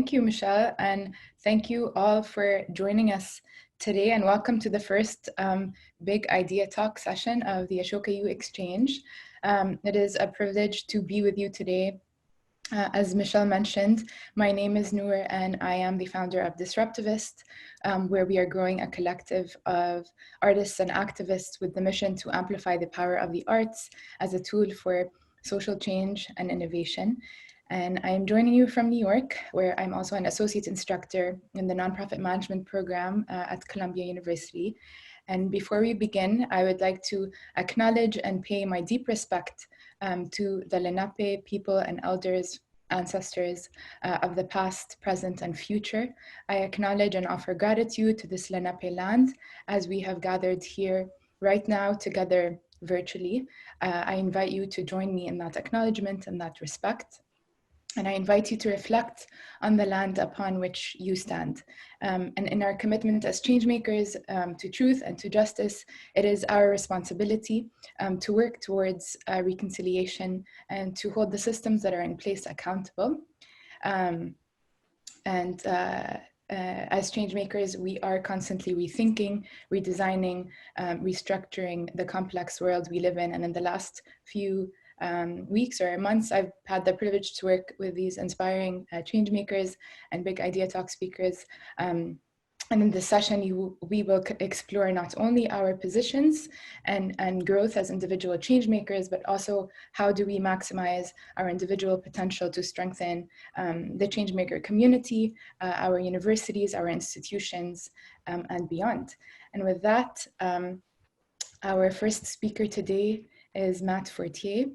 Thank you, Michelle, and thank you all for joining us today, and welcome to the first Big Idea Talk session of the Ashoka U Exchange. It is a privilege to be with you today. As Michelle mentioned, my name is Noor and I am the founder of Disruptivist, where we are growing a collective of artists and activists with the mission to amplify the power of the arts as a tool for social change and innovation. And I'm joining you from New York, where I'm also an associate instructor in the nonprofit management program at Columbia University. And before we begin, I would like to acknowledge and pay my deep respect to the Lenape people and elders, ancestors of the past, present, and future. I acknowledge and offer gratitude to this Lenape land as we have gathered here right now together virtually. I invite you to join me in that acknowledgement and that respect. And I invite you to reflect on the land upon which you stand. And in our commitment as changemakers to truth and to justice, it is our responsibility to work towards reconciliation and to hold the systems that are in place accountable. As changemakers, we are constantly rethinking, redesigning, restructuring the complex world we live in. And in the last few weeks or months, I've had the privilege to work with these inspiring change makers and Big Idea Talk speakers. And in this session, we will explore not only our positions and growth as individual change makers, but also how do we maximize our individual potential to strengthen the change maker community, our universities, our institutions, and beyond. And with that, our first speaker today is Matt Fortier.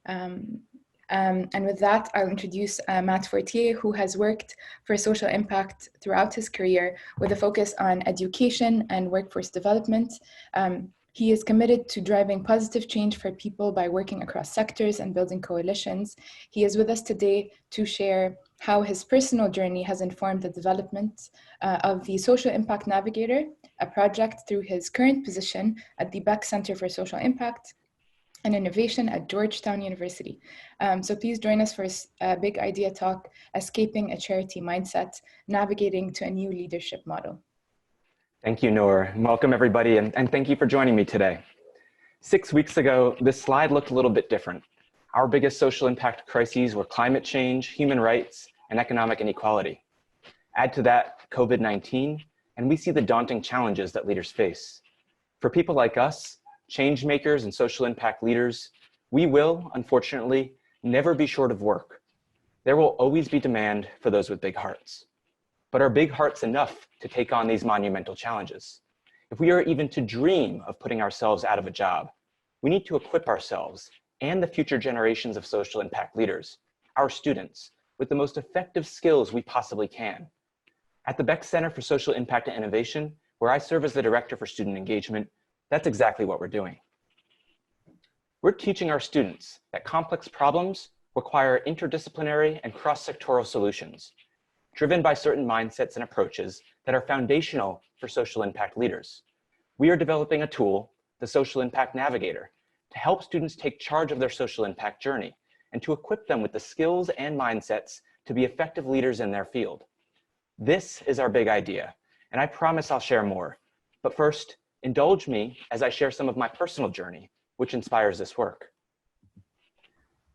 And with that, I'll introduce Matt Fortier, who has worked for social impact throughout his career with a focus on education and workforce development. He is committed to driving positive change for people by working across sectors and building coalitions. He is with us today to share how his personal journey has informed the development of the Social Impact Navigator, a project through his current position at the Beck Center for Social Impact and Innovation at Georgetown University. So please join us for a Big Idea Talk, Escaping a Charity Mindset, Navigating to a New Leadership Model. Thank you, Noor. Welcome, everybody, and thank you for joining me today. 6 weeks ago, this slide looked a little bit different. Our biggest social impact crises were climate change, human rights, and economic inequality. Add to that COVID-19, and we see the daunting challenges that leaders face. For people like us, change makers and social impact leaders, we will, unfortunately, never be short of work. There will always be demand for those with big hearts. But are big hearts enough to take on these monumental challenges? If we are even to dream of putting ourselves out of a job, we need to equip ourselves and the future generations of social impact leaders, our students, with the most effective skills we possibly can. At the Beck Center for Social Impact and Innovation, where I serve as the Director for Student Engagement, that's exactly what we're doing. We're teaching our students that complex problems require interdisciplinary and cross-sectoral solutions, driven by certain mindsets and approaches that are foundational for social impact leaders. We are developing a tool, the Social Impact Navigator, to help students take charge of their social impact journey and to equip them with the skills and mindsets to be effective leaders in their field. This is our big idea, and I promise I'll share more. But first, indulge me as I share some of my personal journey, which inspires this work.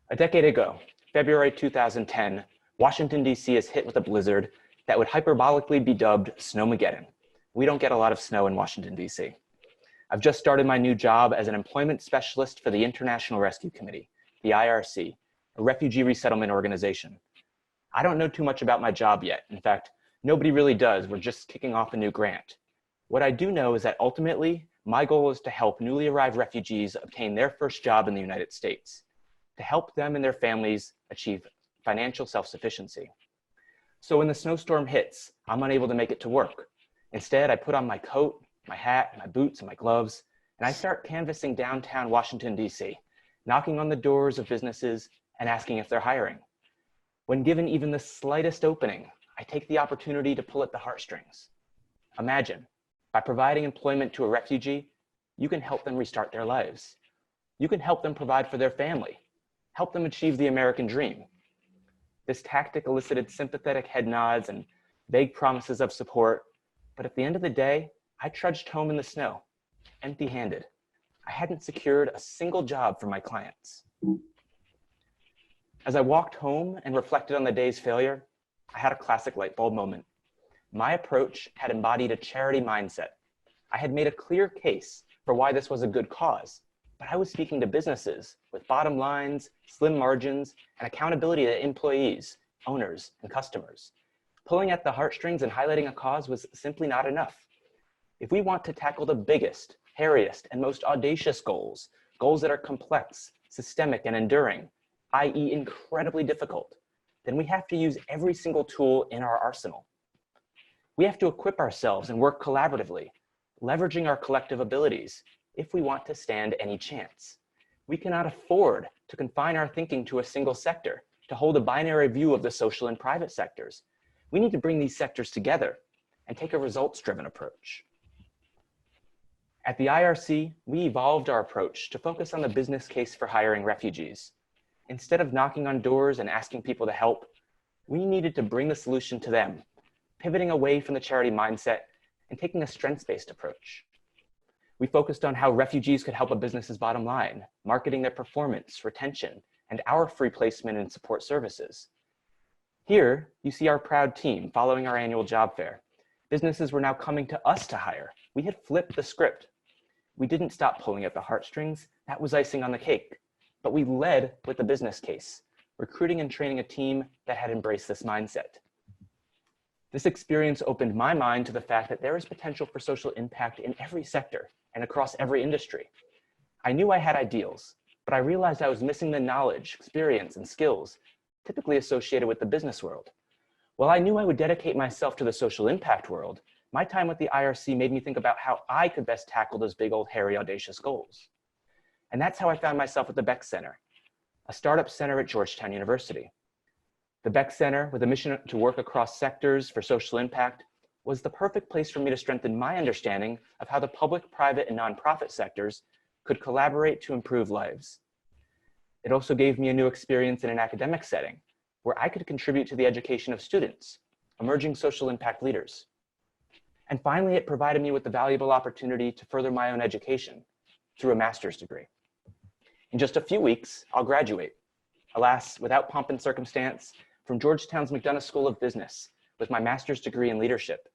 A decade ago, February 2010, Washington, D.C. is hit with a blizzard that would hyperbolically be dubbed Snowmaggedon. We don't get a lot of snow in Washington, D.C. I've just started my new job as an employment specialist for the International Rescue Committee, the IRC, a refugee resettlement organization. I don't know too much about my job yet. In fact, nobody really does. We're just kicking off a new grant. What I do know is that ultimately, my goal is to help newly arrived refugees obtain their first job in the United States, to help them and their families achieve financial self-sufficiency. So when the snowstorm hits, I'm unable to make it to work. Instead, I put on my coat, my hat, my boots, and my gloves, and I start canvassing downtown Washington, D.C., knocking on the doors of businesses and asking if they're hiring. When given even the slightest opening, I take the opportunity to pull at the heartstrings. Imagine, by providing employment to a refugee, you can help them restart their lives. You can help them provide for their family, help them achieve the American dream. This tactic elicited sympathetic head nods and vague promises of support, but at the end of the day, I trudged home in the snow, empty-handed. I hadn't secured a single job for my clients. As I walked home and reflected on the day's failure, I had a classic light bulb moment. My approach had embodied a charity mindset. I had made a clear case for why this was a good cause, but I was speaking to businesses with bottom lines, slim margins, and accountability to employees, owners, and customers. Pulling at the heartstrings and highlighting a cause was simply not enough. If we want to tackle the biggest, hairiest, and most audacious goals, goals that are complex, systemic, and enduring, i.e. incredibly difficult, then we have to use every single tool in our arsenal. We have to equip ourselves and work collaboratively, leveraging our collective abilities if we want to stand any chance. We cannot afford to confine our thinking to a single sector, to hold a binary view of the social and private sectors. We need to bring these sectors together and take a results-driven approach. At the IRC, we evolved our approach to focus on the business case for hiring refugees. Instead of knocking on doors and asking people to help, we needed to bring the solution to them, pivoting away from the charity mindset and taking a strengths-based approach. We focused on how refugees could help a business's bottom line, marketing their performance, retention, and our free placement and support services. Here, you see our proud team following our annual job fair. Businesses were now coming to us to hire. We had flipped the script. We didn't stop pulling at the heartstrings. That was icing on the cake. But we led with the business case, recruiting and training a team that had embraced this mindset. This experience opened my mind to the fact that there is potential for social impact in every sector and across every industry. I knew I had ideals, but I realized I was missing the knowledge, experience, and skills typically associated with the business world. While I knew I would dedicate myself to the social impact world, my time with the IRC made me think about how I could best tackle those big old hairy audacious goals. And that's how I found myself at the Beck Center, a startup center at Georgetown University. The Beck Center, with a mission to work across sectors for social impact, was the perfect place for me to strengthen my understanding of how the public, private, and nonprofit sectors could collaborate to improve lives. It also gave me a new experience in an academic setting where I could contribute to the education of students, emerging social impact leaders. And finally, it provided me with the valuable opportunity to further my own education through a master's degree. In just a few weeks, I'll graduate, alas, without pomp and circumstance, from Georgetown's McDonough School of Business with my master's degree in leadership.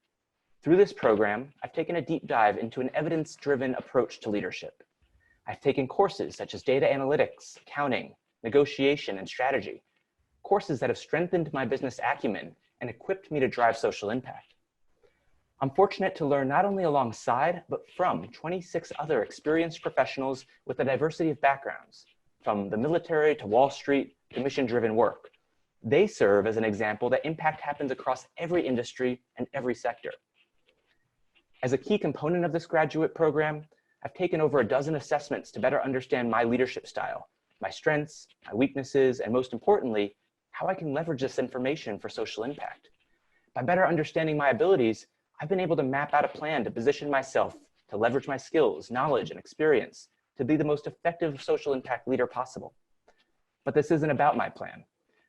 Through this program, I've taken a deep dive into an evidence-driven approach to leadership. I've taken courses such as data analytics, accounting, negotiation, and strategy, courses that have strengthened my business acumen and equipped me to drive social impact. I'm fortunate to learn not only alongside, but from 26 other experienced professionals with a diversity of backgrounds, from the military to Wall Street to mission-driven work. They serve as an example that impact happens across every industry and every sector. As a key component of this graduate program, I've taken over a dozen assessments to better understand my leadership style, my strengths, my weaknesses, and most importantly, how I can leverage this information for social impact. By better understanding my abilities, I've been able to map out a plan to position myself to leverage my skills, knowledge, and experience to be the most effective social impact leader possible. But this isn't about my plan.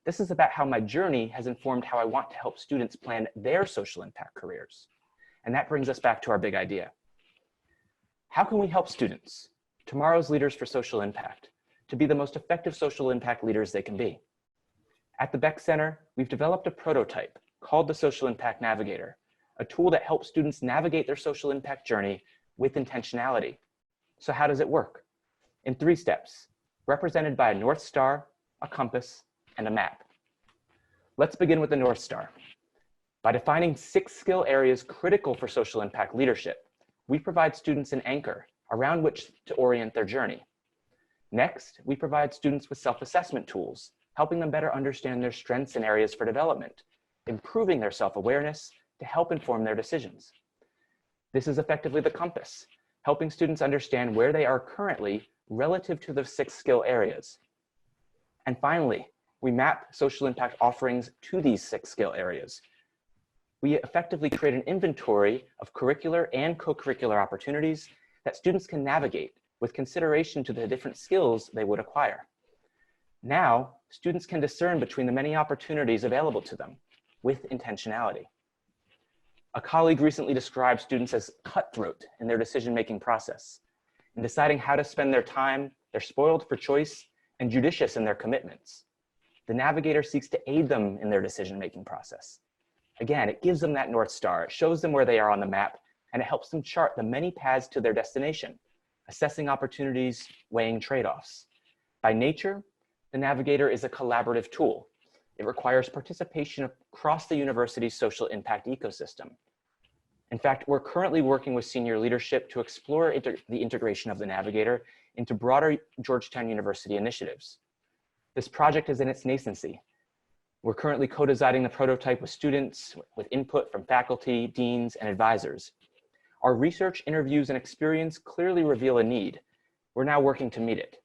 This is about how my journey has informed how I want to help students plan their social impact careers. And that brings us back to our big idea. How can we help students, tomorrow's leaders for social impact, to be the most effective social impact leaders they can be? At the Beck Center, we've developed a prototype called the Social Impact Navigator, a tool that helps students navigate their social impact journey with intentionality. So how does it work? In 3 steps, represented by a North Star, a compass, and a map. Let's begin with the North Star. By defining 6 skill areas critical for social impact leadership, we provide students an anchor around which to orient their journey. Next, we provide students with self-assessment tools, helping them better understand their strengths and areas for development, improving their self-awareness to help inform their decisions. This is effectively the compass, helping students understand where they are currently relative to the 6 skill areas. And finally, we map social impact offerings to these 6 skill areas. We effectively create an inventory of curricular and co-curricular opportunities that students can navigate with consideration to the different skills they would acquire. Now, students can discern between the many opportunities available to them with intentionality. A colleague recently described students as cutthroat in their decision-making process. In deciding how to spend their time, they're spoiled for choice and judicious in their commitments. The Navigator seeks to aid them in their decision-making process. Again, it gives them that North Star. It shows them where they are on the map, and it helps them chart the many paths to their destination, assessing opportunities, weighing trade-offs. By nature, the Navigator is a collaborative tool. It requires participation across the university's social impact ecosystem. In fact, we're currently working with senior leadership to explore the integration of the Navigator into broader Georgetown University initiatives. This project is in its nascency. We're currently co-designing the prototype with students, with input from faculty, deans, and advisors. Our research, interviews, and experience clearly reveal a need. We're now working to meet it.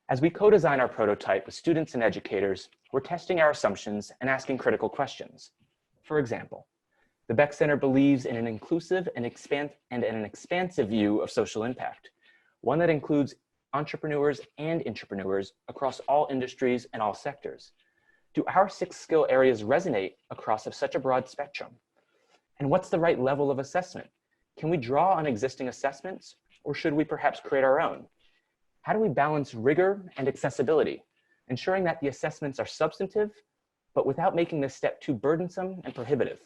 As we co-design our prototype with students and educators, we're testing our assumptions and asking critical questions. For example, the Beck Center believes in an inclusive and an expansive view of social impact, one that includes entrepreneurs and intrapreneurs across all industries and all sectors. Do our 6 skill areas resonate across such a broad spectrum? And what's the right level of assessment? Can we draw on existing assessments, or should we perhaps create our own? How do we balance rigor and accessibility, ensuring that the assessments are substantive, but without making this step too burdensome and prohibitive?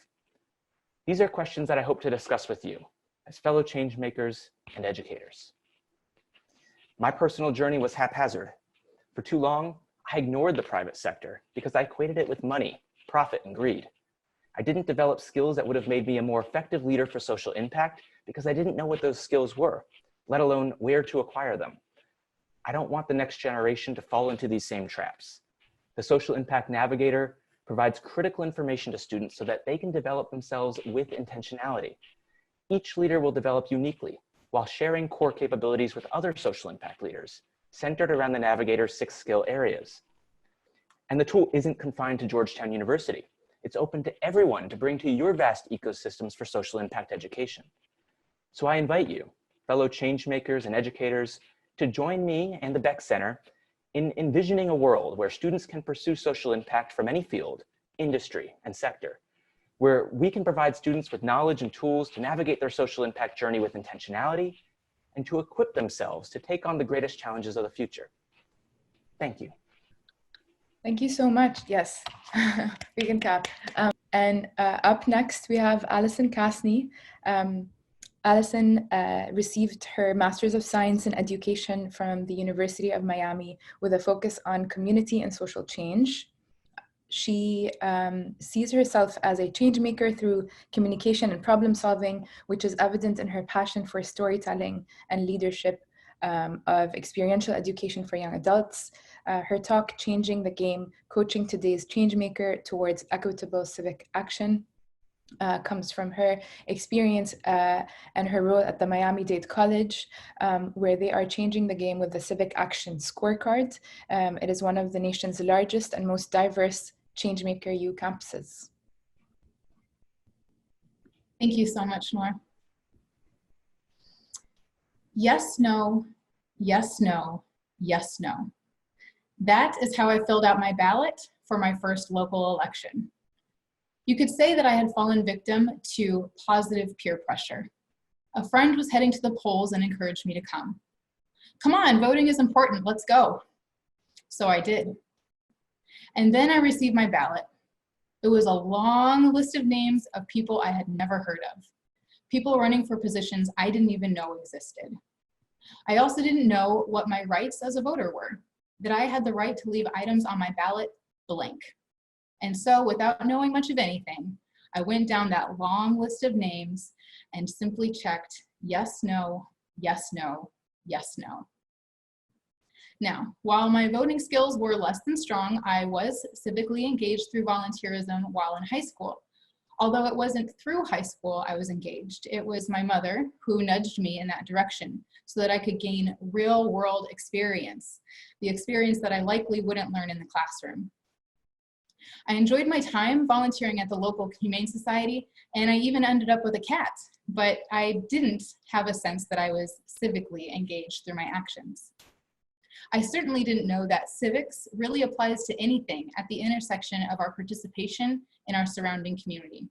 These are questions that I hope to discuss with you as fellow changemakers and educators. My personal journey was haphazard. For too long, I ignored the private sector because I equated it with money, profit, and greed. I didn't develop skills that would have made me a more effective leader for social impact because I didn't know what those skills were, let alone where to acquire them. I don't want the next generation to fall into these same traps. The Social Impact Navigator provides critical information to students so that they can develop themselves with intentionality. Each leader will develop uniquely while sharing core capabilities with other social impact leaders, centered around the Navigator's 6 skill areas. And the tool isn't confined to Georgetown University. It's open to everyone to bring to your vast ecosystems for social impact education. So I invite you, fellow changemakers and educators, to join me and the Beck Center in envisioning a world where students can pursue social impact from any field, industry, and sector, where we can provide students with knowledge and tools to navigate their social impact journey with intentionality and to equip themselves to take on the greatest challenges of the future. Thank you. Thank you so much. Yes, we can clap. Up next, we have Alison Casney. Alison received her Master's of Science in Education from the University of Miami with a focus on community and social change. She sees herself as a change maker through communication and problem solving, which is evident in her passion for storytelling and leadership of experiential education for young adults. Her talk, Changing the Game, Coaching Today's Changemaker Towards Equitable Civic Action, comes from her experience and her role at the Miami-Dade College, where they are changing the game with the Civic Action Scorecard. It is one of the nation's largest and most diverse Changemaker U campuses. Thank you so much, Noor. Yes, no, yes, no, yes, no. That is how I filled out my ballot for my first local election. You could say that I had fallen victim to positive peer pressure. A friend was heading to the polls and encouraged me to come. Come on, voting is important, let's go. So I did. And then I received my ballot. It was a long list of names of people I had never heard of, people running for positions I didn't even know existed. I also didn't know what my rights as a voter were, that I had the right to leave items on my ballot blank. And so without knowing much of anything, I went down that long list of names and simply checked yes, no, yes, no, yes, no. Now, while my voting skills were less than strong, I was civically engaged through volunteerism while in high school. Although it wasn't through high school I was engaged, it was my mother who nudged me in that direction so that I could gain real world experience, the experience that I likely wouldn't learn in the classroom. I enjoyed my time volunteering at the local Humane Society, and I even ended up with a cat, but I didn't have a sense that I was civically engaged through my actions. I certainly didn't know that civics really applies to anything at the intersection of our participation in our surrounding community.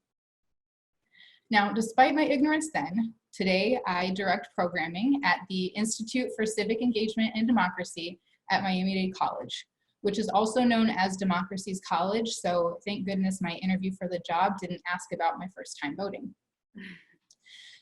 Now, despite my ignorance then, today I direct programming at the Institute for Civic Engagement and Democracy at Miami-Dade College, which is also known as Democracy's College, so thank goodness my interview for the job didn't ask about my first time voting.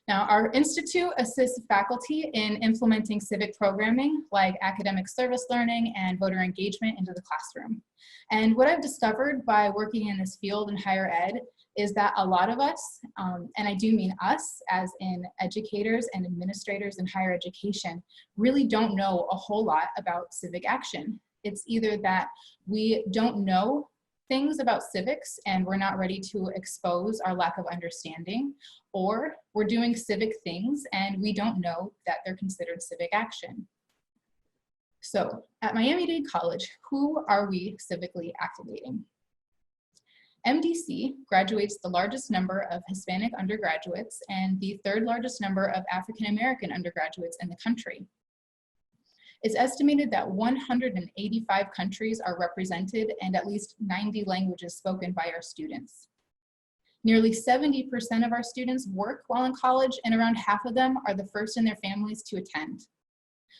Now, our institute assists faculty in implementing civic programming like academic service learning and voter engagement into the classroom. And what I've discovered by working in this field in higher ed is that a lot of us, and I do mean us as in educators and administrators in higher education, really don't know a whole lot about civic action. It's either that we don't know things about civics and we're not ready to expose our lack of understanding, or we're doing civic things and we don't know that they're considered civic action. So at Miami-Dade College, who are we civically activating? MDC graduates the largest number of Hispanic undergraduates and the third largest number of African-American undergraduates in the country. It's estimated that 185 countries are represented and at least 90 languages spoken by our students. Nearly 70% of our students work while in college, and around half of them are the first in their families to attend.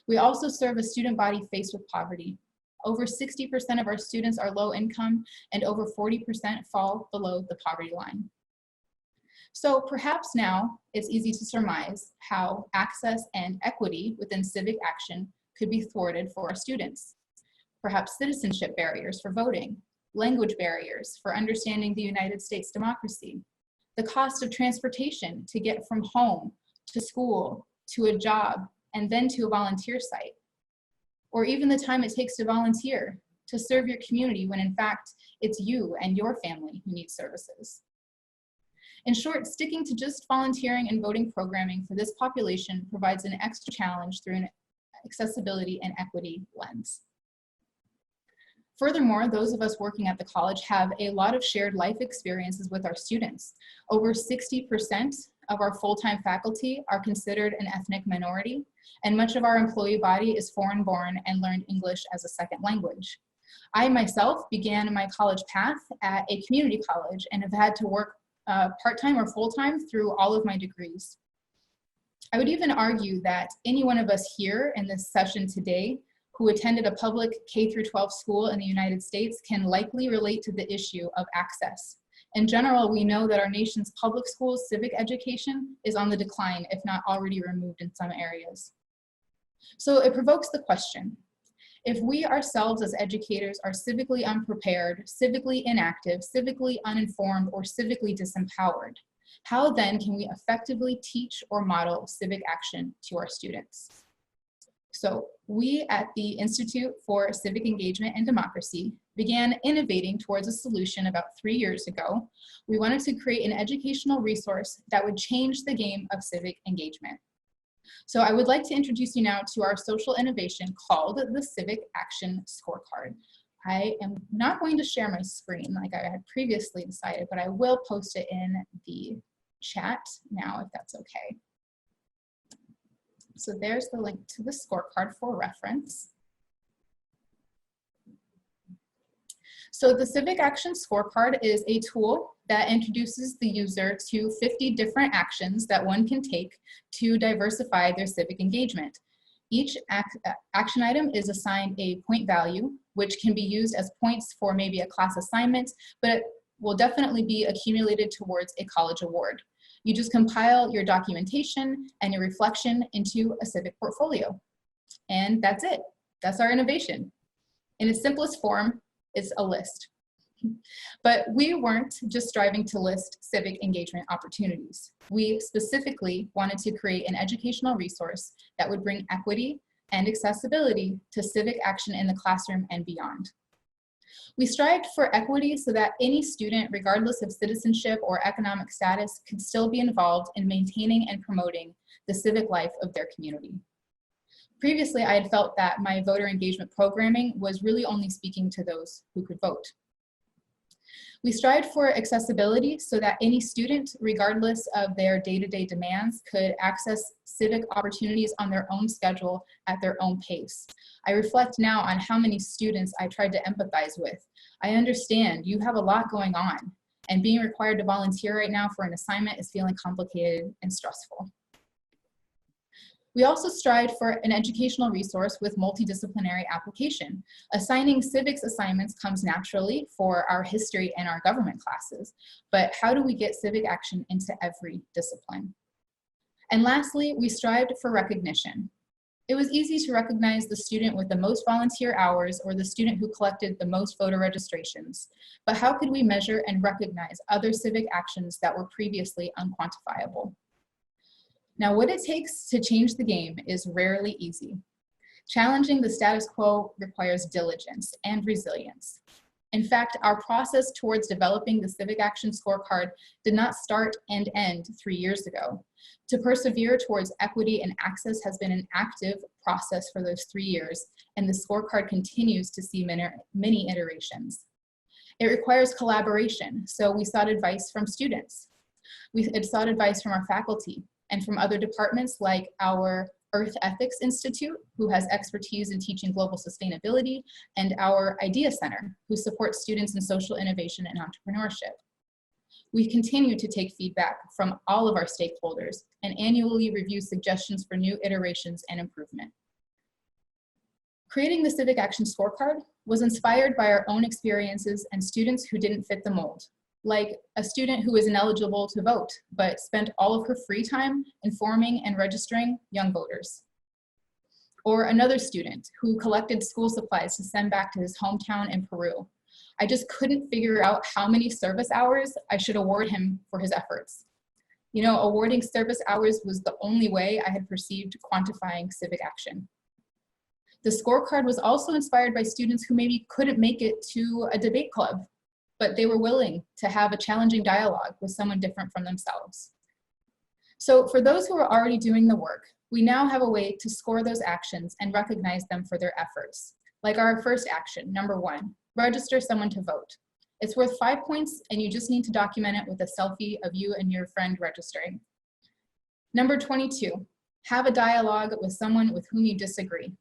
We also serve a student body faced with poverty. Over 60% of our students are low income, and over 40% fall below the poverty line. So perhaps now it's easy to surmise how access and equity within civic action could be thwarted for our students. Perhaps citizenship barriers for voting, language barriers for understanding the United States democracy, the cost of transportation to get from home to school, to a job, and then to a volunteer site, or even the time it takes to volunteer to serve your community when in fact it's you and your family who need services. In short, sticking to just volunteering and voting programming for this population provides an extra challenge through an accessibility and equity lens. Furthermore, those of us working at the college have a lot of shared life experiences with our students. Over 60% of our full-time faculty are considered an ethnic minority, and much of our employee body is foreign-born and learned English as a second language. I myself began my college path at a community college and have had to work part-time or full-time through all of my degrees. I would even argue that any one of us here in this session today who attended a public K-12 school in the United States can likely relate to the issue of access. In general, we know that our nation's public schools civic education is on the decline, if not already removed in some areas. So it provokes the question, if we ourselves as educators are civically unprepared, civically inactive, civically uninformed, or civically disempowered, how then can we effectively teach or model civic action to our students? So we at the Institute for Civic Engagement and Democracy began innovating towards a solution about 3 years ago. We wanted to create an educational resource that would change the game of civic engagement. So I would like to introduce you now to our social innovation called the Civic Action Scorecard. I am not going to share my screen like I had previously decided, but I will post it in the chat now if that's okay. So there's the link to the scorecard for reference. So the Civic Action Scorecard is a tool that introduces the user to 50 different actions that one can take to diversify their civic engagement. Each action item is assigned a point value, which can be used as points for maybe a class assignment, but it will definitely be accumulated towards a college award. You just compile your documentation and your reflection into a civic portfolio. And that's it. That's our innovation. In its simplest form, it's a list. But we weren't just striving to list civic engagement opportunities. We specifically wanted to create an educational resource that would bring equity and accessibility to civic action in the classroom and beyond. We strived for equity so that any student, regardless of citizenship or economic status, could still be involved in maintaining and promoting the civic life of their community. Previously, I had felt that my voter engagement programming was really only speaking to those who could vote. We strived for accessibility so that any student, regardless of their day-to-day demands, could access civic opportunities on their own schedule at their own pace. I reflect now on how many students I tried to empathize with. I understand you have a lot going on, and being required to volunteer right now for an assignment is feeling complicated and stressful. We also strived for an educational resource with multidisciplinary application. Assigning civics assignments comes naturally for our history and our government classes, but how do we get civic action into every discipline? And lastly, we strived for recognition. It was easy to recognize the student with the most volunteer hours or the student who collected the most voter registrations, but how could we measure and recognize other civic actions that were previously unquantifiable? Now, what it takes to change the game is rarely easy. Challenging the status quo requires diligence and resilience. In fact, our process towards developing the Civic Action Scorecard did not start and end 3 years ago. To persevere towards equity and access has been an active process for those 3 years, and the scorecard continues to see many iterations. It requires collaboration, so we sought advice from students. We sought advice from our faculty, and from other departments like our Earth Ethics Institute, who has expertise in teaching global sustainability, and our Idea Center, who supports students in social innovation and entrepreneurship. We continue to take feedback from all of our stakeholders and annually review suggestions for new iterations and improvement. Creating the Civic Action Scorecard was inspired by our own experiences and students who didn't fit the mold, like a student who is ineligible to vote, but spent all of her free time informing and registering young voters. Or another student who collected school supplies to send back to his hometown in Peru. I just couldn't figure out how many service hours I should award him for his efforts. You know, awarding service hours was the only way I had perceived quantifying civic action. The scorecard was also inspired by students who maybe couldn't make it to a debate club, but they were willing to have a challenging dialogue with someone different from themselves. So for those who are already doing the work, we now have a way to score those actions and recognize them for their efforts. Like our first action, number 1, register someone to vote. It's worth 5 points, and you just need to document it with a selfie of you and your friend registering. Number 22, have a dialogue with someone with whom you disagree.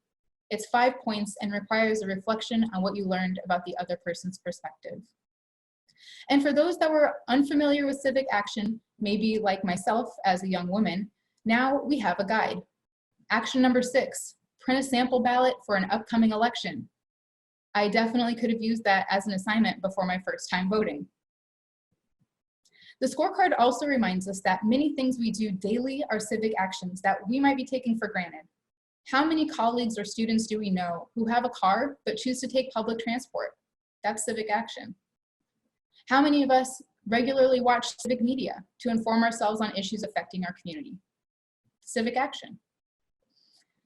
It's 5 points and requires a reflection on what you learned about the other person's perspective. And for those that were unfamiliar with civic action, maybe like myself as a young woman, now we have a guide. Action number 6, print a sample ballot for an upcoming election. I definitely could have used that as an assignment before my first time voting. The scorecard also reminds us that many things we do daily are civic actions that we might be taking for granted. How many colleagues or students do we know who have a car but choose to take public transport? That's civic action. How many of us regularly watch civic media to inform ourselves on issues affecting our community? Civic action.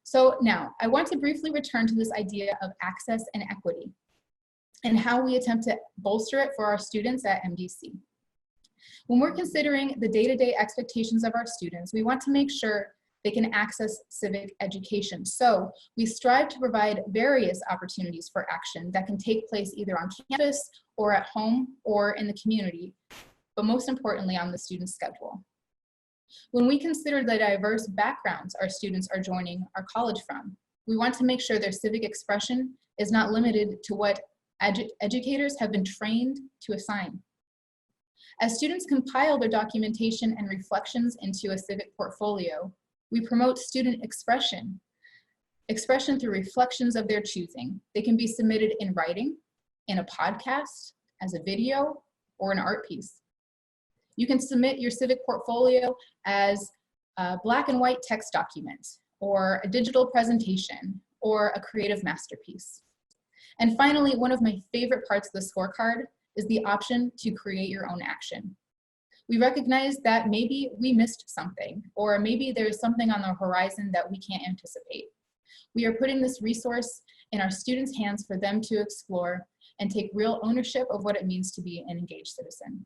So now, I want to briefly return to this idea of access and equity and how we attempt to bolster it for our students at MDC. When we're considering the day-to-day expectations of our students, we want to make sure they can access civic education. So we strive to provide various opportunities for action that can take place either on campus or at home or in the community, but most importantly on the student's schedule. When we consider the diverse backgrounds our students are joining our college from, we want to make sure their civic expression is not limited to what educators have been trained to assign. As students compile their documentation and reflections into a civic portfolio, we promote student expression through reflections of their choosing. They can be submitted in writing, in a podcast, as a video, or an art piece. You can submit your civic portfolio as a black and white text document, or a digital presentation, or a creative masterpiece. And finally, one of my favorite parts of the scorecard is the option to create your own action. We recognize that maybe we missed something, or maybe there's something on the horizon that we can't anticipate. We are putting this resource in our students' hands for them to explore and take real ownership of what it means to be an engaged citizen.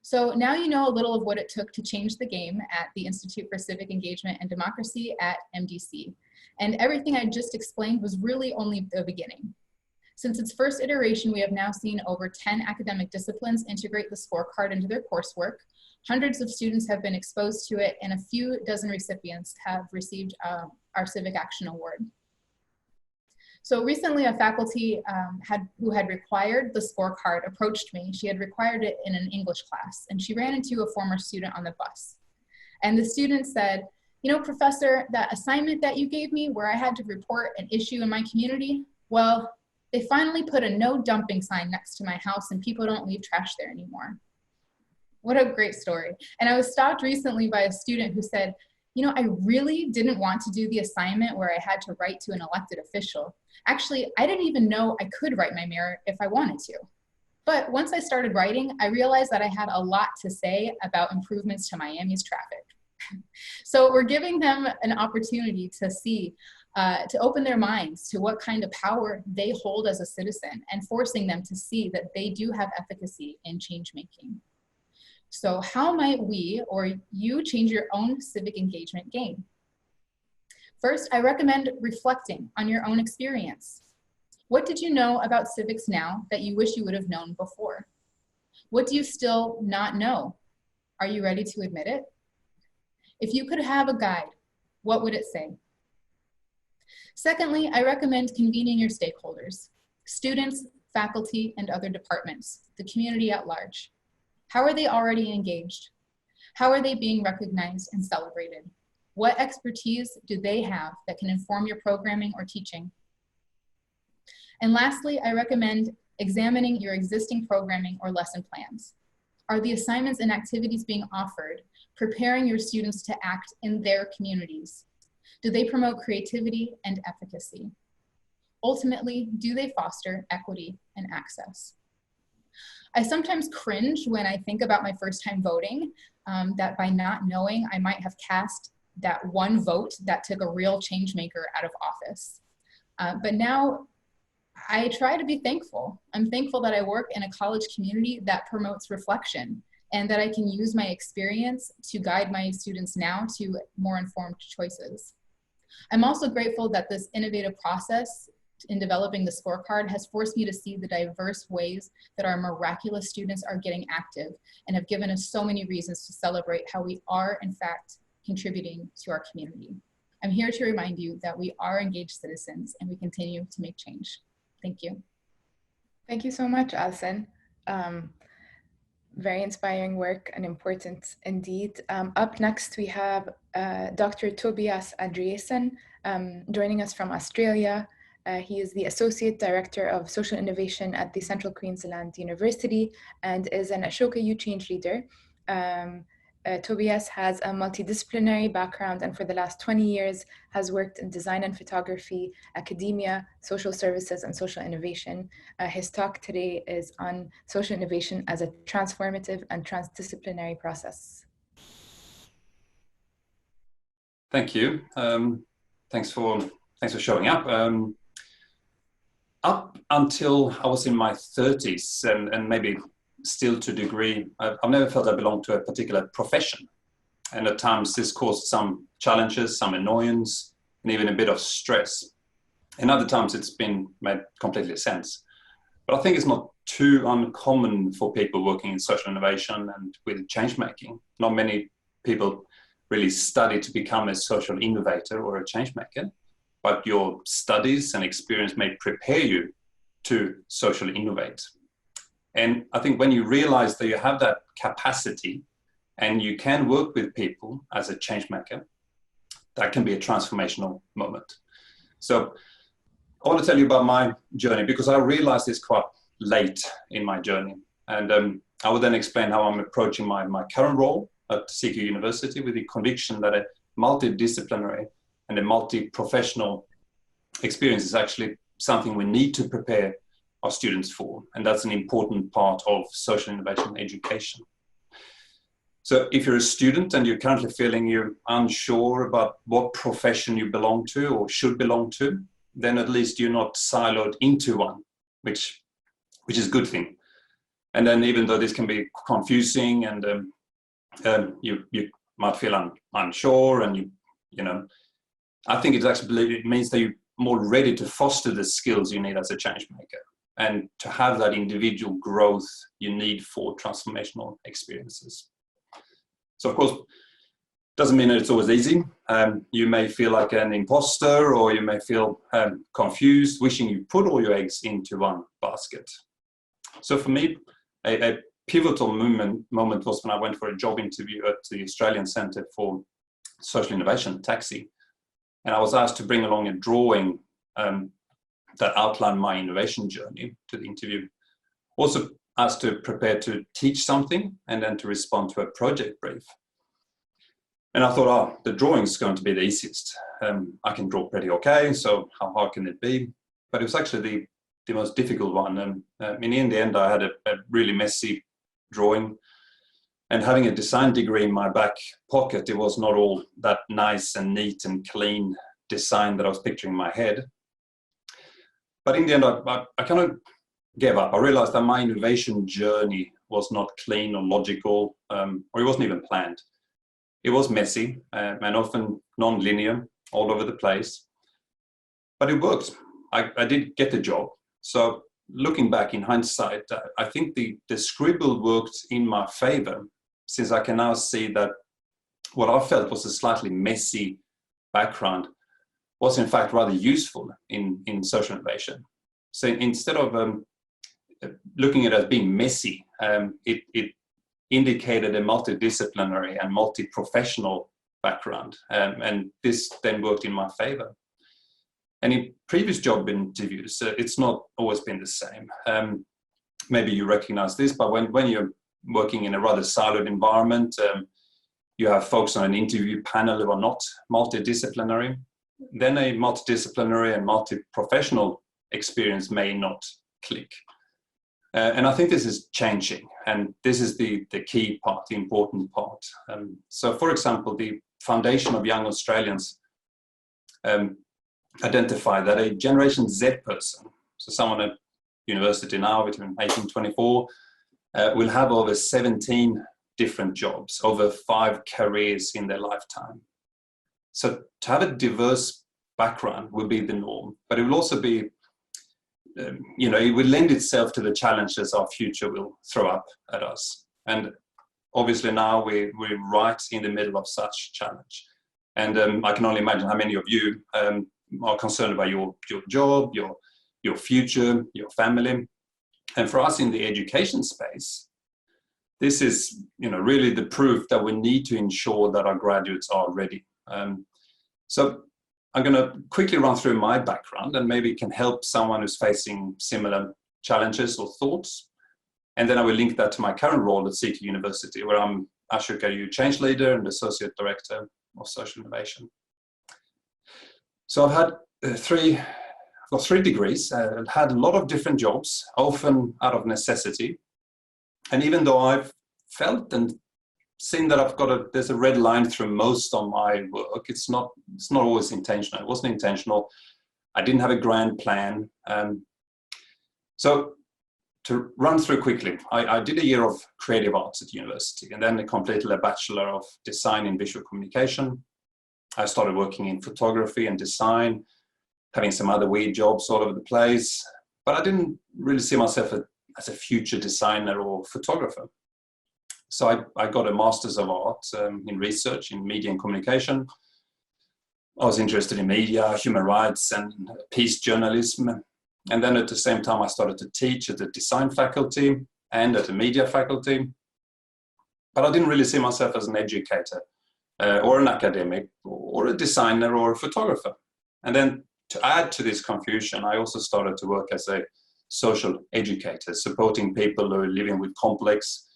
So now you know a little of what it took to change the game at the Institute for Civic Engagement and Democracy at MDC. And everything I just explained was really only the beginning. Since its first iteration, we have now seen over 10 academic disciplines integrate the scorecard into their coursework. Hundreds of students have been exposed to it, and a few dozen recipients have received our Civic Action Award. So recently, a faculty who had required the scorecard approached me. She had required it in an English class, and she ran into a former student on the bus. And the student said, "You know, professor, that assignment that you gave me where I had to report an issue in my community, well, they finally put a no dumping sign next to my house and people don't leave trash there anymore." What a great story. And I was stopped recently by a student who said, "You know, I really didn't want to do the assignment where I had to write to an elected official. Actually, I didn't even know I could write my mayor if I wanted to. But once I started writing, I realized that I had a lot to say about improvements to Miami's traffic." So we're giving them an opportunity to see, to open their minds to what kind of power they hold as a citizen and forcing them to see that they do have efficacy in change making. So how might we or you change your own civic engagement game? First, I recommend reflecting on your own experience. What did you know about civics now that you wish you would have known before? What do you still not know? Are you ready to admit it? If you could have a guide, what would it say? Secondly, I recommend convening your stakeholders, students, faculty, and other departments, the community at large. How are they already engaged? How are they being recognized and celebrated? What expertise do they have that can inform your programming or teaching? And lastly, I recommend examining your existing programming or lesson plans. Are the assignments and activities being offered preparing your students to act in their communities? Do they promote creativity and efficacy? Ultimately, do they foster equity and access? I sometimes cringe when I think about my first time voting, that by not knowing, I might have cast that one vote that took a real change maker out of office. But now I try to be thankful. I'm thankful that I work in a college community that promotes reflection and that I can use my experience to guide my students now to more informed choices. I'm also grateful that this innovative process in developing the scorecard has forced me to see the diverse ways that our miraculous students are getting active and have given us so many reasons to celebrate how we are, in fact, contributing to our community. I'm here to remind you that we are engaged citizens and we continue to make change. Thank you. Thank you so much, Alison. Very inspiring work and important indeed. Up next, we have Dr. Tobias Andreasen joining us from Australia. He is the Associate Director of Social Innovation at the Central Queensland University and is an Ashoka U Change leader. Tobias has a multidisciplinary background and for the last 20 years has worked in design and photography, academia, social services, and social innovation. His talk today is on social innovation as a transformative and transdisciplinary process. Thank you. Thanks for showing up. Up until I was in my 30s and maybe still to a degree, I've never felt I belonged to a particular profession. And at times this caused some challenges, some annoyance, and even a bit of stress. And other times it's been made completely sense. But I think it's not too uncommon for people working in social innovation and with change making. Not many people really study to become a social innovator or a change maker, but your studies and experience may prepare you to socially innovate. And I think when you realize that you have that capacity and you can work with people as a change maker, that can be a transformational moment. So I want to tell you about my journey because I realized this quite late in my journey. And I will then explain how I'm approaching my current role at CQ University with the conviction that a multidisciplinary and a multi-professional experience is actually something we need to prepare our students for. And that's an important part of social innovation education. So if you're a student and you're currently feeling you're unsure about what profession you belong to or should belong to, then at least you're not siloed into one, which is a good thing. And then even though this can be confusing and you might feel unsure and you know, I think it actually means that you're more ready to foster the skills you need as a change maker. and to have that individual growth you need for transformational experiences. So of course, doesn't mean that it's always easy. You may feel like an imposter, or you may feel confused, wishing you put all your eggs into one basket. So for me, a pivotal moment was when I went for a job interview at the Australian Centre for Social Innovation, TAXI, and I was asked to bring along a drawing that outlined my innovation journey to the interview. Also asked to prepare to teach something and then to respond to a project brief. And I thought, oh, the drawing's going to be the easiest. I can draw pretty okay, so how hard can it be? But it was actually the most difficult one. And in the end, I had a really messy drawing. And having a design degree in my back pocket, it was not all that nice and neat and clean design that I was picturing in my head. But in the end, I kind of gave up. I realized that my innovation journey was not clean or logical, or it wasn't even planned. It was messy and often non-linear, all over the place. But it worked. I did get the job. So looking back in hindsight, I think the scribble worked in my favor, since I can now see that what I felt was a slightly messy background was in fact rather useful in social innovation. So instead of looking at it as being messy, it indicated a multidisciplinary and multi-professional background, and this then worked in my favor. And in previous job interviews, it's not always been the same. Maybe you recognize this, but when you're working in a rather siloed environment, you have folks on an interview panel who are not multidisciplinary, then a multidisciplinary and multi-professional experience may not click. And I think this is changing, and this is the key part, the important part. So for example, the Foundation of Young Australians identified that a Generation Z person, so someone at university now between 18 and 24, will have over 17 different jobs, over 5 careers in their lifetime. So to have a diverse background will be the norm, but it will also be, it will lend itself to the challenges our future will throw up at us. And obviously now we're right in the middle of such challenge. And I can only imagine how many of you are concerned about your job, your future, your family. And for us in the education space, this is really the proof that we need to ensure that our graduates are ready. So I'm going to quickly run through my background, and maybe it can help someone who's facing similar challenges or thoughts. And then I will link that to my current role at CK University, where I'm Ashoka U Change Leader and Associate Director of Social Innovation. So I've had three degrees. I've had a lot of different jobs, often out of necessity. And even though I've felt and seen that there's a red line through most of my work, it's not always intentional. It wasn't intentional. I didn't have a grand plan. So to run through quickly, I did a year of creative arts at university, and then I completed a Bachelor of Design in Visual Communication. I started working in photography and design, having some other weird jobs all over the place, but I didn't really see myself as a future designer or photographer. So I got a Master's of Art in research in media and communication. I was interested in media, human rights, and peace journalism. And then at the same time, I started to teach at the design faculty and at the media faculty. But I didn't really see myself as an educator or an academic or a designer or a photographer. And then to add to this confusion, I also started to work as a social educator, supporting people who are living with complex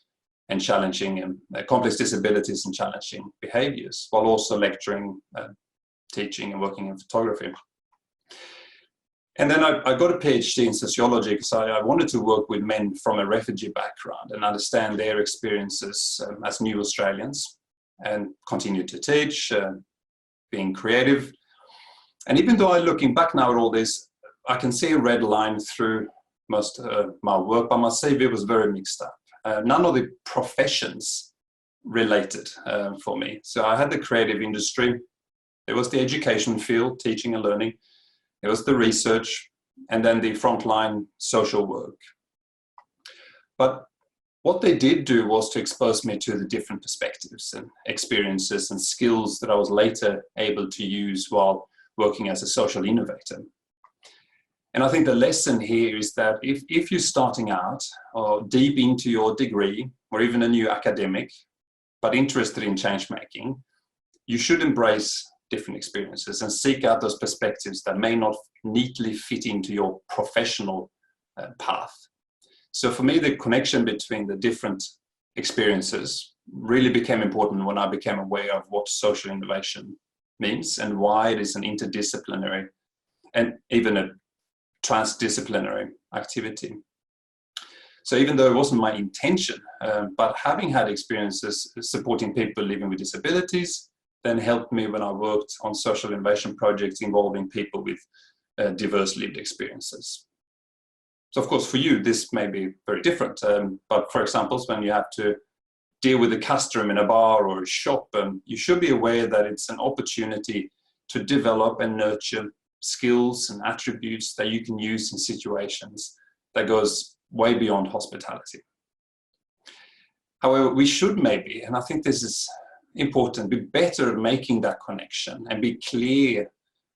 and challenging complex disabilities and challenging behaviors, while also lecturing, teaching and working in photography. And then I got a PhD in sociology because I wanted to work with men from a refugee background and understand their experiences as new Australians, and continue to teach, being creative. And even though looking back now at all this, I can see a red line through most of my work, but my CV was very mixed up. None of the professions related for me. So I had the creative industry, there was the education field, teaching and learning, there was the research, and then the frontline social work. But what they did do was to expose me to the different perspectives and experiences and skills that I was later able to use while working as a social innovator. And I think the lesson here is that if you're starting out or deep into your degree or even a new academic, but interested in change making, you should embrace different experiences and seek out those perspectives that may not neatly fit into your professional path. So for me, the connection between the different experiences really became important when I became aware of what social innovation means and why it is an interdisciplinary and even a transdisciplinary activity. So even though it wasn't my intention, but having had experiences supporting people living with disabilities then helped me when I worked on social innovation projects involving people with diverse lived experiences. So of course for you this may be very different, but for example when you have to deal with a customer in a bar or a shop, you should be aware that it's an opportunity to develop and nurture skills and attributes that you can use in situations that goes way beyond hospitality. However, we should maybe, and I think this is important, be better at making that connection and be clear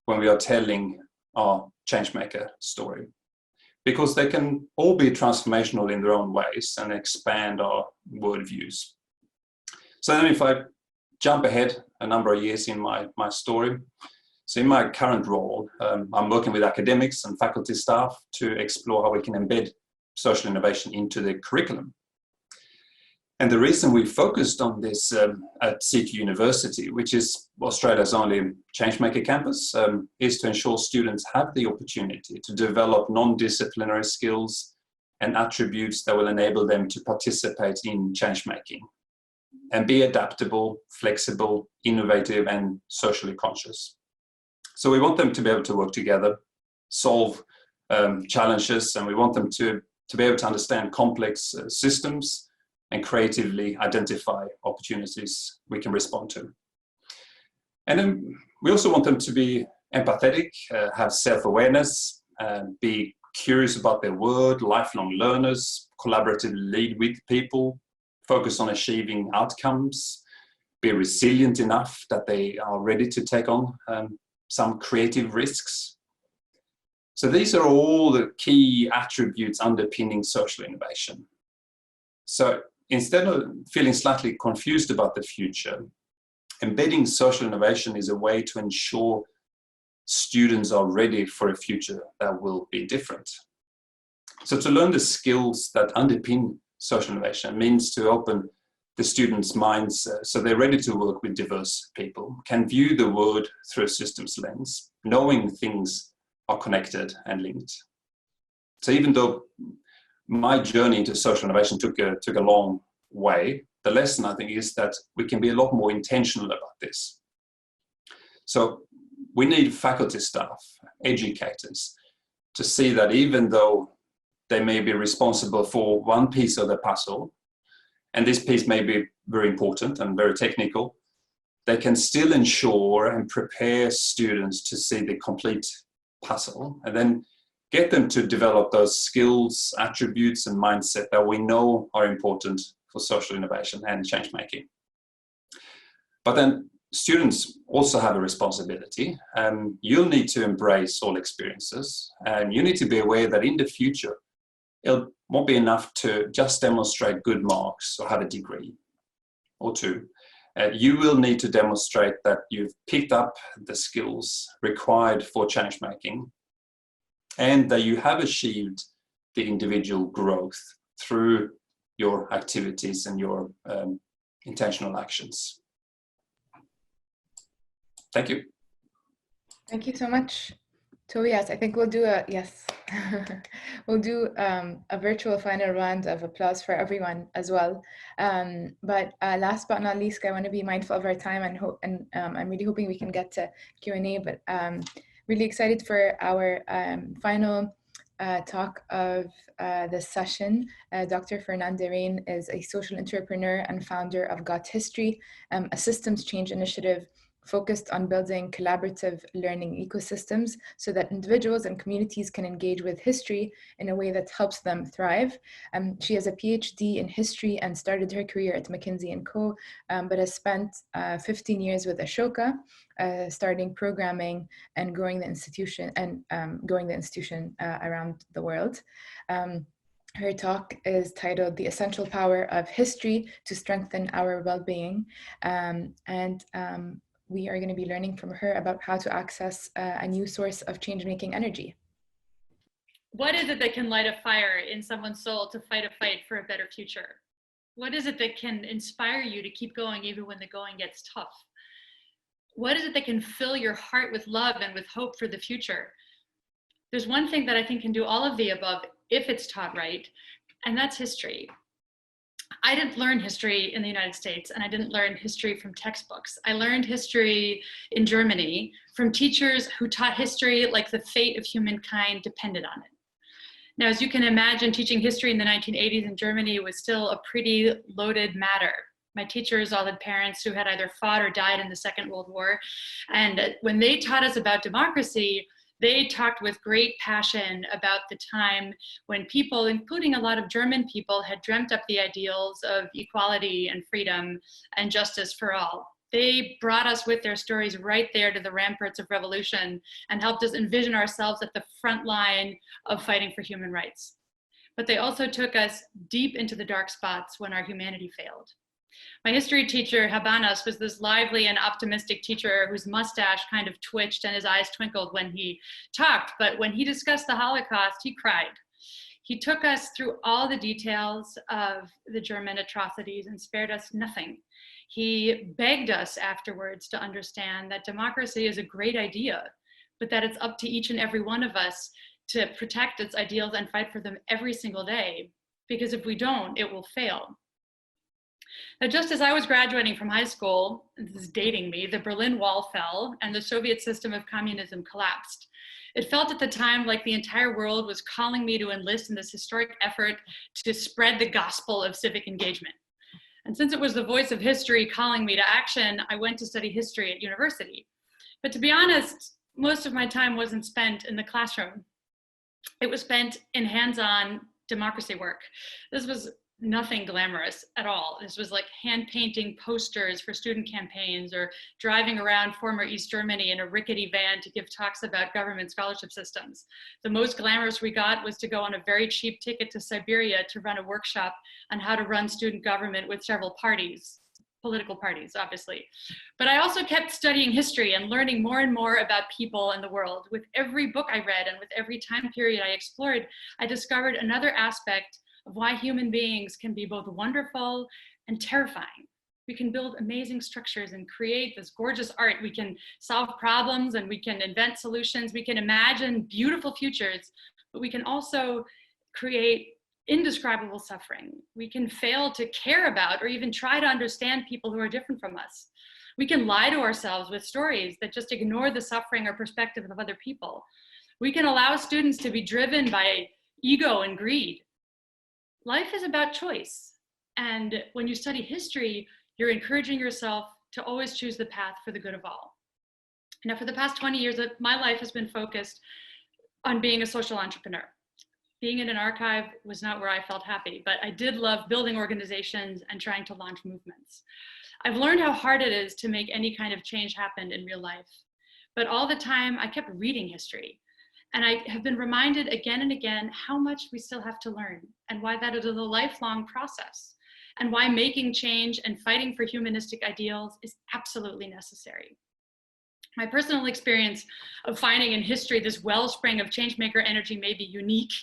when we are telling our changemaker story, because they can all be transformational in their own ways and expand our worldviews. So then if I jump ahead a number of years in my story, so in my current role, I'm working with academics and faculty staff to explore how we can embed social innovation into the curriculum. And the reason we focused on this at CQ University, which is Australia's only changemaker campus, is to ensure students have the opportunity to develop non-disciplinary skills and attributes that will enable them to participate in changemaking and be adaptable, flexible, innovative, and socially conscious. So we want them to be able to work together, solve challenges, and we want them to be able to understand complex systems and creatively identify opportunities we can respond to. And then we also want them to be empathetic, have self-awareness, be curious about their world, lifelong learners, collaboratively lead with people, focus on achieving outcomes, be resilient enough that they are ready to take on some creative risks. So these are all the key attributes underpinning social innovation. So instead of feeling slightly confused about the future, embedding social innovation is a way to ensure students are ready for a future that will be different. So to learn the skills that underpin social innovation means to open the students' minds so they're ready to work with diverse people, can view the world through a systems lens, knowing things are connected and linked. So even though my journey into social innovation took a long way, the lesson I think is that we can be a lot more intentional about this. So we need faculty staff, educators, to see that even though they may be responsible for one piece of the puzzle, and this piece may be very important and very technical, they can still ensure and prepare students to see the complete puzzle and then get them to develop those skills, attributes, and mindset that we know are important for social innovation and change making. But then students also have a responsibility. You'll need to embrace all experiences, and you need to be aware that in the future, it won't be enough to just demonstrate good marks or have a degree or two. You will need to demonstrate that you've picked up the skills required for change making and that you have achieved the individual growth through your activities and your intentional actions. Thank you. Thank you so much, Tobias. I think we'll do a, yes, we'll do a virtual final round of applause for everyone as well. But last but not least, I want to be mindful of our time and I'm really hoping we can get to Q&A, but really excited for our final talk of this session. Dr. Fernanda Rain is a social entrepreneur and founder of Got History, a systems change initiative focused on building collaborative learning ecosystems so that individuals and communities can engage with history in a way that helps them thrive. She has a PhD in history and started her career at McKinsey & Co., but has spent 15 years with Ashoka, starting programming and growing the institution around the world. Her talk is titled The Essential Power of History to Strengthen Our Well-Being. We are going to be learning from her about how to access a new source of change-making energy. What is it that can light a fire in someone's soul to fight a fight for a better future? What is it that can inspire you to keep going even when the going gets tough? What is it that can fill your heart with love and with hope for the future? There's one thing that I think can do all of the above if it's taught right, and that's history. I didn't learn history in the United States, and I didn't learn history from textbooks. I learned history in Germany from teachers who taught history like the fate of humankind depended on it. Now, as you can imagine, teaching history in the 1980s in Germany was still a pretty loaded matter. My teachers all had parents who had either fought or died in the Second World War. And when they taught us about democracy, they talked with great passion about the time when people, including a lot of German people, had dreamt up the ideals of equality and freedom and justice for all. They brought us with their stories right there to the ramparts of revolution and helped us envision ourselves at the front line of fighting for human rights. But they also took us deep into the dark spots when our humanity failed. My history teacher, Habanas, was this lively and optimistic teacher whose mustache kind of twitched and his eyes twinkled when he talked. But when he discussed the Holocaust, he cried. He took us through all the details of the German atrocities and spared us nothing. He begged us afterwards to understand that democracy is a great idea, but that it's up to each and every one of us to protect its ideals and fight for them every single day, because if we don't, it will fail. Now, just as I was graduating from high school, this is dating me, the Berlin Wall fell and the Soviet system of communism collapsed. It felt at the time like the entire world was calling me to enlist in this historic effort to spread the gospel of civic engagement. And since it was the voice of history calling me to action, I went to study history at university. But to be honest, most of my time wasn't spent in the classroom. It was spent in hands-on democracy work. This was nothing glamorous at all. This was like hand painting posters for student campaigns or driving around former East Germany in a rickety van to give talks about government scholarship systems. The most glamorous we got was to go on a very cheap ticket to Siberia to run a workshop on how to run student government with several parties, political parties, obviously. But I also kept studying history and learning more and more about people and the world. With every book I read and with every time period I explored, I discovered another aspect of why human beings can be both wonderful and terrifying. We can build amazing structures and create this gorgeous art. We can solve problems and we can invent solutions. We can imagine beautiful futures, but we can also create indescribable suffering. We can fail to care about or even try to understand people who are different from us. We can lie to ourselves with stories that just ignore the suffering or perspective of other people. We can allow students to be driven by ego and greed. Life is about choice. And when you study history, you're encouraging yourself to always choose the path for the good of all. Now, for the past 20 years, my life has been focused on being a social entrepreneur. Being in an archive was not where I felt happy, but I did love building organizations and trying to launch movements. I've learned how hard it is to make any kind of change happen in real life. But all the time, I kept reading history. And I have been reminded again and again how much we still have to learn and why that is a lifelong process and why making change and fighting for humanistic ideals is absolutely necessary. My personal experience of finding in history this wellspring of changemaker energy may be unique.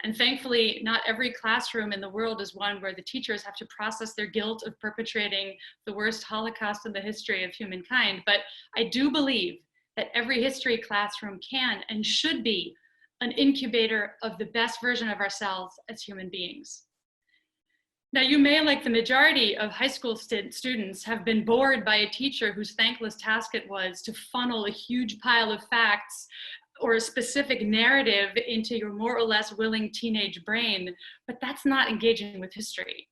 And thankfully, not every classroom in the world is one where the teachers have to process their guilt of perpetrating the worst Holocaust in the history of humankind. But I do believe that every history classroom can and should be an incubator of the best version of ourselves as human beings. Now, you may, like the majority of high school students, have been bored by a teacher whose thankless task it was to funnel a huge pile of facts or a specific narrative into your more or less willing teenage brain, but that's not engaging with history.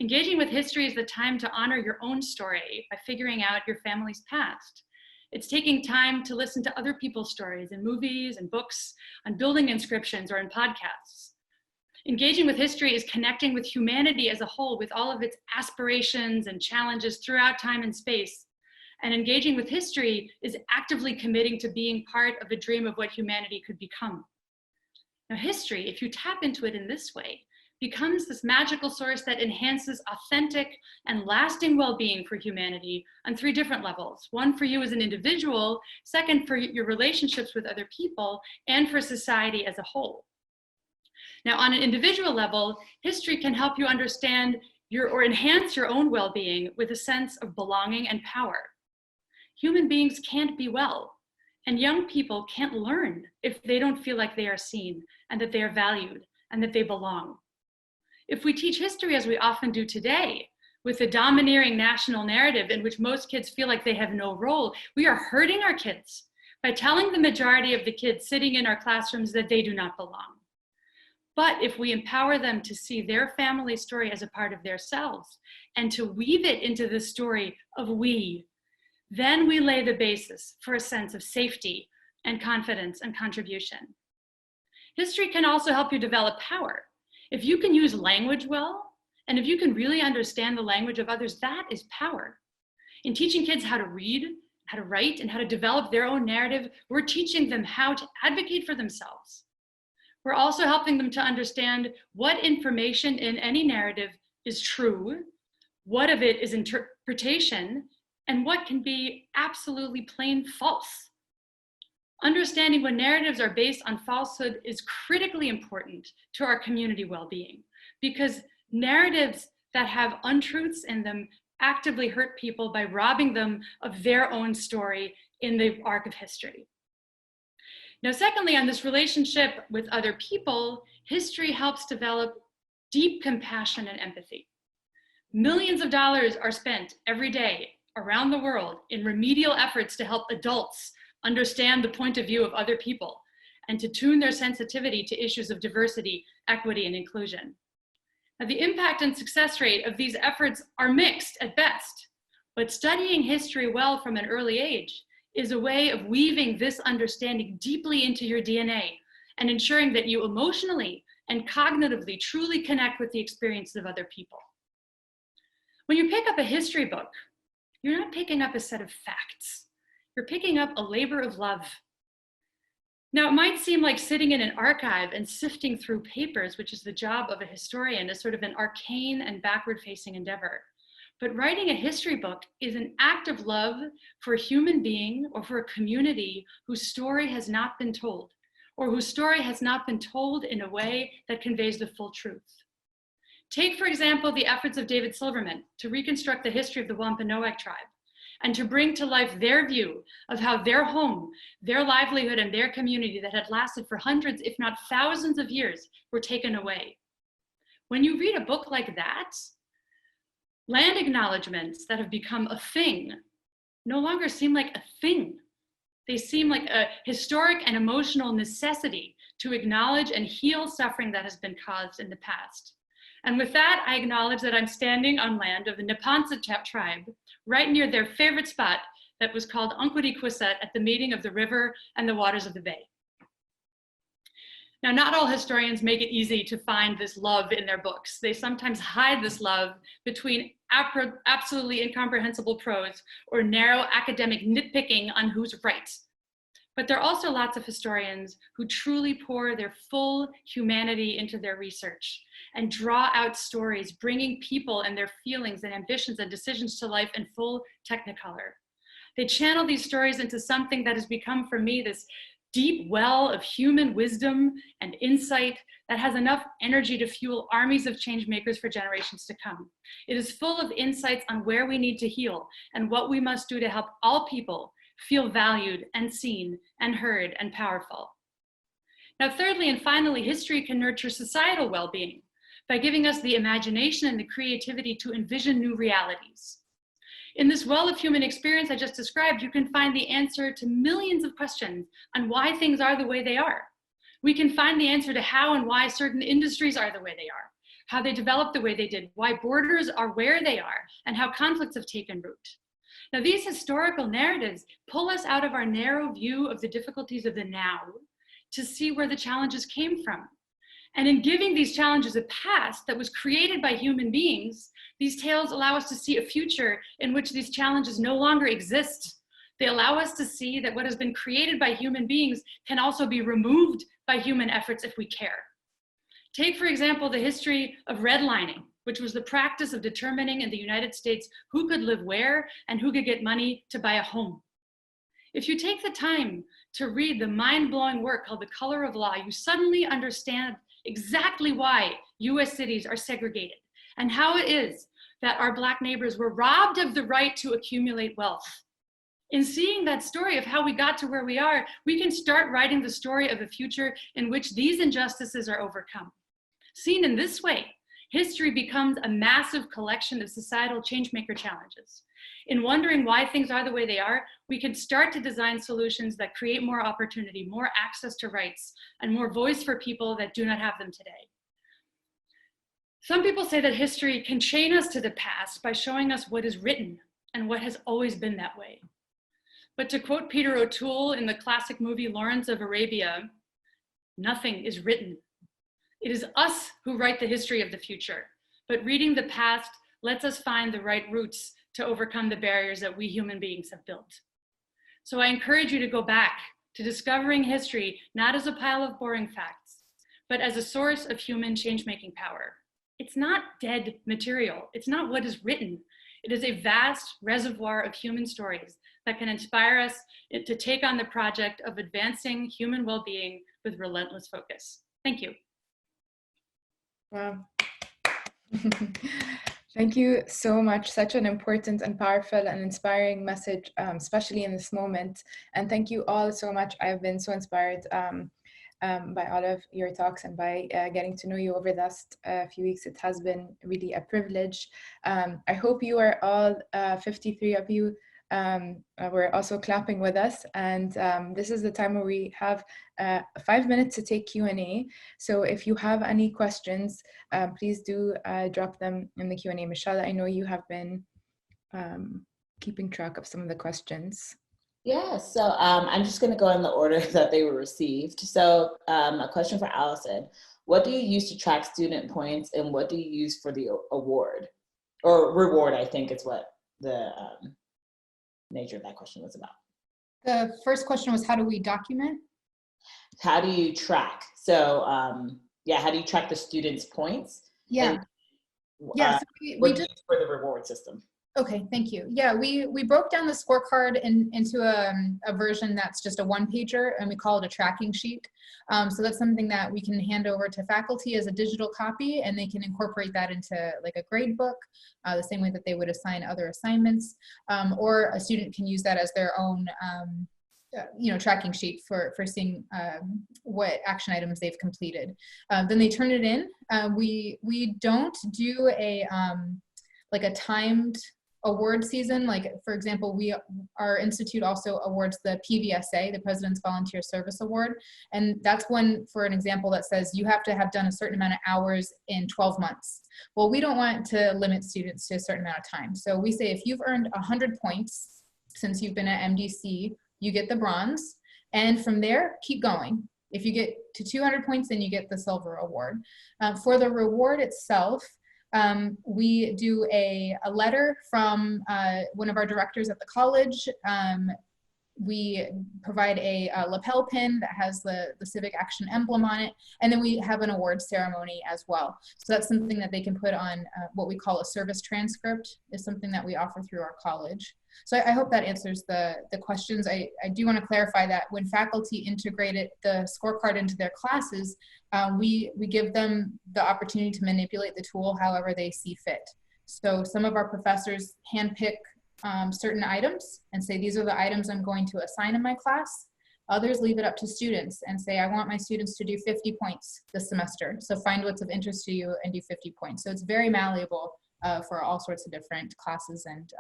Engaging with history is the time to honor your own story by figuring out your family's past. It's taking time to listen to other people's stories in movies and books, on building inscriptions, or in podcasts. Engaging with history is connecting with humanity as a whole, with all of its aspirations and challenges throughout time and space. And engaging with history is actively committing to being part of a dream of what humanity could become. Now, history, if you tap into it in this way, becomes this magical source that enhances authentic and lasting well-being for humanity on 3 different levels. One for you as an individual, second for your relationships with other people, and for society as a whole. Now, on an individual level, history can help you understand or enhance your own well-being with a sense of belonging and power. Human beings can't be well, and young people can't learn if they don't feel like they are seen and that they are valued and that they belong. If we teach history as we often do today, with the domineering national narrative in which most kids feel like they have no role, we are hurting our kids by telling the majority of the kids sitting in our classrooms that they do not belong. But if we empower them to see their family story as a part of their selves and to weave it into the story of we, then we lay the basis for a sense of safety and confidence and contribution. History can also help you develop power. If you can use language well, and if you can really understand the language of others, that is power. In teaching kids how to read, how to write, and how to develop their own narrative, we're teaching them how to advocate for themselves. We're also helping them to understand what information in any narrative is true, what of it is interpretation, and what can be absolutely plain false. Understanding when narratives are based on falsehood is critically important to our community well-being, because narratives that have untruths in them actively hurt people by robbing them of their own story in the arc of history. Now, secondly, on this relationship with other people, history helps develop deep compassion and empathy. Millions of dollars are spent every day around the world in remedial efforts to help adults understand the point of view of other people and to tune their sensitivity to issues of diversity, equity, and inclusion. Now, the impact and success rate of these efforts are mixed at best, but studying history well from an early age is a way of weaving this understanding deeply into your DNA and ensuring that you emotionally and cognitively truly connect with the experiences of other people. When you pick up a history book, you're not picking up a set of facts. You're picking up a labor of love. Now, it might seem like sitting in an archive and sifting through papers, which is the job of a historian, is sort of an arcane and backward-facing endeavor. But writing a history book is an act of love for a human being or for a community whose story has not been told, or whose story has not been told in a way that conveys the full truth. Take, for example, the efforts of David Silverman to reconstruct the history of the Wampanoag tribe, and to bring to life their view of how their home, their livelihood, and their community that had lasted for hundreds, if not thousands of years, were taken away. When you read a book like that, land acknowledgements that have become a thing no longer seem like a thing. They seem like a historic and emotional necessity to acknowledge and heal suffering that has been caused in the past. And with that, I acknowledge that I'm standing on land of the Neponset tribe, right near their favorite spot that was called Unquity-Quisset at the meeting of the river and the waters of the bay. Now, not all historians make it easy to find this love in their books. They sometimes hide this love between absolutely incomprehensible prose or narrow academic nitpicking on who's right. But there are also lots of historians who truly pour their full humanity into their research and draw out stories, bringing people and their feelings and ambitions and decisions to life in full technicolor. They channel these stories into something that has become, for me, this deep well of human wisdom and insight that has enough energy to fuel armies of change makers for generations to come. It is full of insights on where we need to heal and what we must do to help all people feel valued and seen and heard and powerful. Now, thirdly and finally, history can nurture societal well-being by giving us the imagination and the creativity to envision new realities. In this well of human experience I just described, you can find the answer to millions of questions on why things are the way they are. We can find the answer to how and why certain industries are the way they are. how they developed the way they did, why borders are where they are, and how conflicts have taken root. Now, these historical narratives pull us out of our narrow view of the difficulties of the now to see where the challenges came from. And in giving these challenges a past that was created by human beings, these tales allow us to see a future in which these challenges no longer exist. They allow us to see that what has been created by human beings can also be removed by human efforts if we care. Take, for example, the history of redlining, which was the practice of determining in the United States who could live where and who could get money to buy a home. If you take the time to read the mind-blowing work called The Color of Law, you suddenly understand exactly why US cities are segregated and how it is that our Black neighbors were robbed of the right to accumulate wealth. In seeing that story of how we got to where we are, we can start writing the story of a future in which these injustices are overcome. Seen in this way, history becomes a massive collection of societal changemaker challenges. In wondering why things are the way they are, we can start to design solutions that create more opportunity, more access to rights, and more voice for people that do not have them today. Some people say that history can chain us to the past by showing us what is written and what has always been that way. But to quote Peter O'Toole in the classic movie Lawrence of Arabia, nothing is written. It is us who write the history of the future, but reading the past lets us find the right routes to overcome the barriers that we human beings have built. So I encourage you to go back to discovering history, not as a pile of boring facts, but as a source of human change-making power. It's not dead material. It's not what is written. It is a vast reservoir of human stories that can inspire us to take on the project of advancing human well-being with relentless focus. Thank you. Wow. Thank you so much. Such an important and powerful and inspiring message, especially in this moment. And thank you all so much. I've been so inspired by all of your talks and by getting to know you over the last few weeks. It has been really a privilege. I hope you are all 53 of you were also clapping with us. And this is the time where we have 5 minutes to take Q&A. So if you have any questions, please do drop them in the Q&A. Michelle, I know you have been keeping track of some of the questions. Yeah, so I'm just going to go in the order that they were received. So a question for Allison. What do you use to track student points, and what do you use for the award? Or reward, I think is what the nature of that question was about. The first question was, how do we document? How do you track? So yeah, how do you track the students' points? Yeah. And, yeah, so we just for the reward system. Okay, thank you. Yeah, we broke down the scorecard into a version that's just a one-pager, and we call it a tracking sheet. So that's something that we can hand over to faculty as a digital copy, and they can incorporate that into like a grade book, the same way that they would assign other assignments, or a student can use that as their own tracking sheet for seeing what action items they've completed. Then they turn it in. We don't do a like a timed award season. Like, for example, our institute also awards the PVSA, the President's Volunteer Service Award. And that's one, for an example, that says you have to have done a certain amount of hours in 12 months. Well, we don't want to limit students to a certain amount of time. So we say if you've earned 100 points since you've been at MDC, you get the bronze. And from there, keep going. If you get to 200 points, then you get the silver award. For the reward itself, we do a letter from one of our directors at the college. We provide a lapel pin that has the civic action emblem on it, and then we have an award ceremony as well. So that's something that they can put on what we call a service transcript, is something that we offer through our college. So I hope that answers the questions. I do want to clarify that when faculty integrated the scorecard into their classes, we give them the opportunity to manipulate the tool however they see fit. So some of our professors handpick certain items and say, these are the items I'm going to assign in my class. Others leave it up to students and say, I want my students to do 50 points this semester. So find what's of interest to you and do 50 points. So it's very malleable for all sorts of different classes and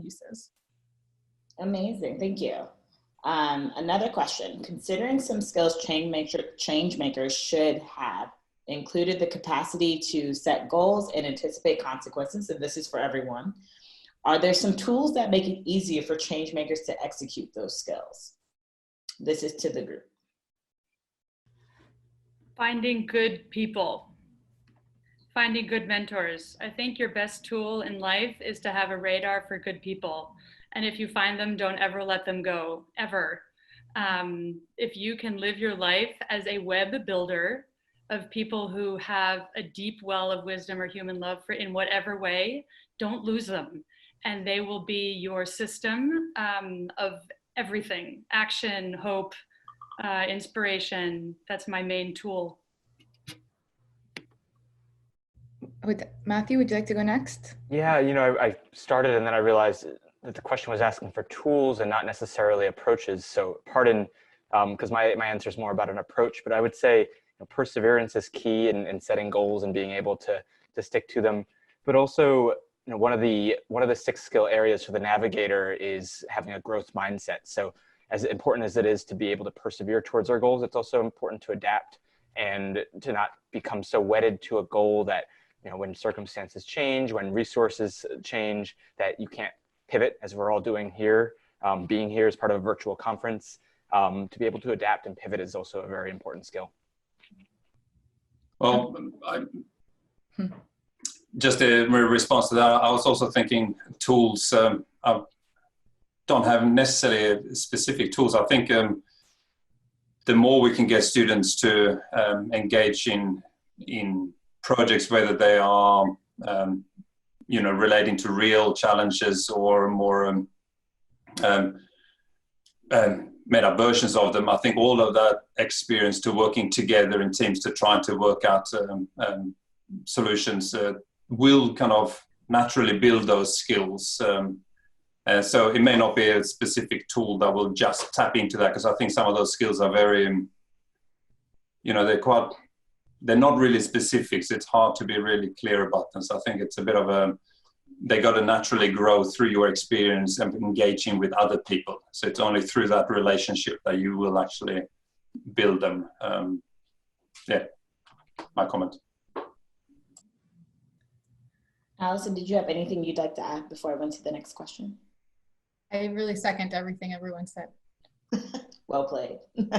uses. Amazing, thank you. Another question, considering some skills change makers should have, included the capacity to set goals and anticipate consequences, and this is for everyone. Are there some tools that make it easier for change makers to execute those skills? This is to the group. Finding good people. Finding good mentors. I think your best tool in life is to have a radar for good people. And if you find them, don't ever let them go, ever. If you can live your life as a web builder of people who have a deep well of wisdom or human love for in whatever way, don't lose them. And they will be your system of everything: action, hope, inspiration. That's my main tool. Matthew, would you like to go next? Yeah, I started and then I realized that the question was asking for tools and not necessarily approaches. So pardon, because my answer is more about an approach, but I would say perseverance is key in setting goals and being able to stick to them. But also, one of the 6 skill areas for the Navigator is having a growth mindset. So as important as it is to be able to persevere towards our goals, it's also important to adapt and to not become so wedded to a goal that, when circumstances change, when resources change, that you can't pivot, as we're all doing here. Being here as part of a virtual conference, to be able to adapt and pivot is also a very important skill. Well, just a response to that, I was also thinking tools. I don't have necessarily specific tools. I think the more we can get students to engage in projects, whether they are relating to real challenges or more meta versions of them, I think all of that experience to working together in teams to try to work out solutions will kind of naturally build those skills. So it may not be a specific tool that will just tap into that, because I think some of those skills are very, they're not really specific, so it's hard to be really clear about them. So I think it's a bit of they got to naturally grow through your experience and engaging with other people. So it's only through that relationship that you will actually build them. Yeah, my comment. Allison, did you have anything you'd like to add before I went to the next question? I really second everything everyone said. Well played. And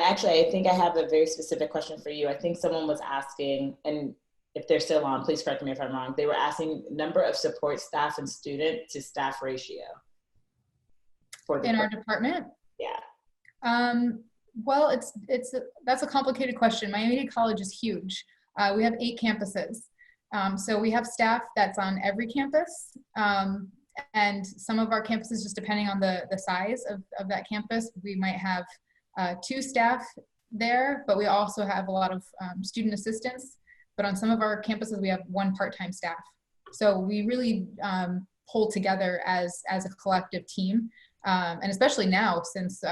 actually, I think I have a very specific question for you. I think someone was asking, and if they're still on, please correct me if I'm wrong. They were asking number of support staff and student to staff ratio. In our department? Yeah. Well, that's a complicated question. Miami-Dade College is huge. We have 8 campuses. So we have staff that's on every campus. And some of our campuses, just depending on the size of that campus, we might have 2 staff there, but we also have a lot of student assistants. But on some of our campuses, we have 1 part-time staff. So we really pull together as a collective team. And especially now, since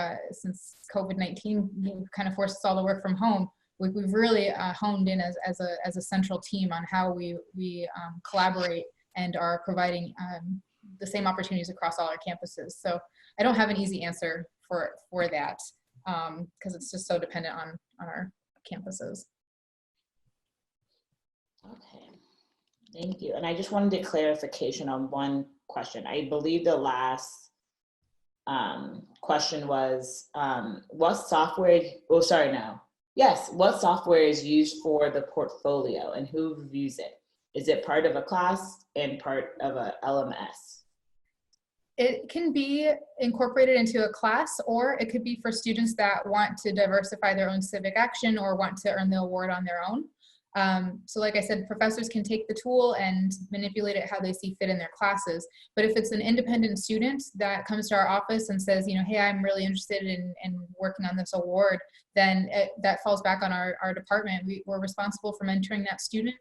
COVID-19 kind of forced us all to work from home, we've really honed in as a central team on how we collaborate and are providing the same opportunities across all our campuses. So I don't have an easy answer for that, because it's just so dependent on our campuses. Okay, thank you. And I just wanted a clarification on one question. I believe the last question was, what software, what software is used for the portfolio and who reviews it? Is it part of a class and part of a LMS? It can be incorporated into a class, or it could be for students that want to diversify their own civic action or want to earn the award on their own. So like I said, professors can take the tool and manipulate it how they see fit in their classes. But if it's an independent student that comes to our office and says, hey, I'm really interested in working on this award, then that falls back on our department. We're responsible for mentoring that student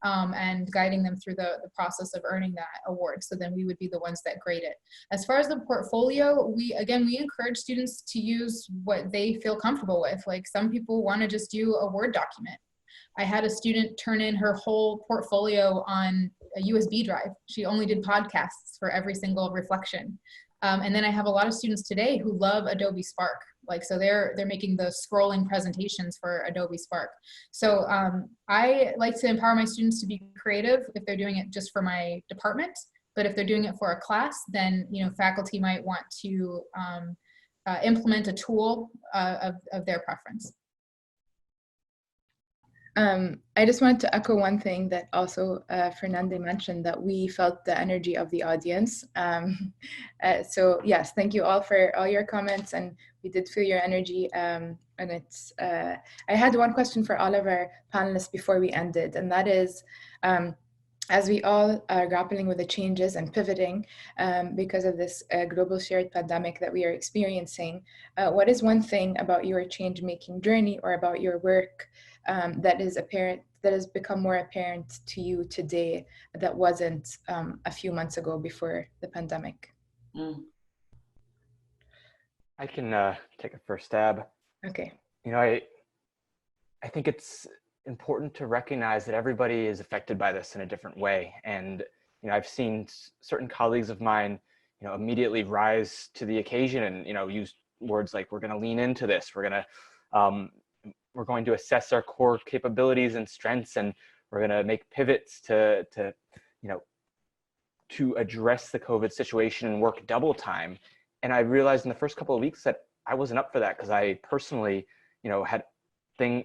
and guiding them through the process of earning that award. So then we would be the ones that grade it. As far as the portfolio, we encourage students to use what they feel comfortable with. Like, some people want to just do a Word document. I had a student turn in her whole portfolio on a USB drive. She only did podcasts for every single reflection. And then I have a lot of students today who love Adobe Spark. Like, so they're making the scrolling presentations for Adobe Spark. So I like to empower my students to be creative if they're doing it just for my department. But if they're doing it for a class, then, you know, faculty might want to implement a tool of their preference. I just wanted to echo one thing that also Fernande mentioned, that we felt the energy of the audience. So yes, thank you all for all your comments, and we did feel your energy. And it's, I had one question for all of our panelists before we ended, and that is, as we all are grappling with the changes and pivoting because of this global shared pandemic that we are experiencing, what is one thing about your change-making journey or about your work that is apparent, that has become more apparent to you today that wasn't a few months ago before the pandemic? I can take a first stab. Okay. You know, I think it's important to recognize that everybody is affected by this in a different way. And, you know, I've seen certain colleagues of mine, you know, immediately rise to the occasion and, you know, use words like, we're going to lean into this. We're going to assess our core capabilities and strengths, and we're going to make pivots to, you know, to address the COVID situation and work double time. And I realized in the first couple of weeks that I wasn't up for that, because I personally, you know, had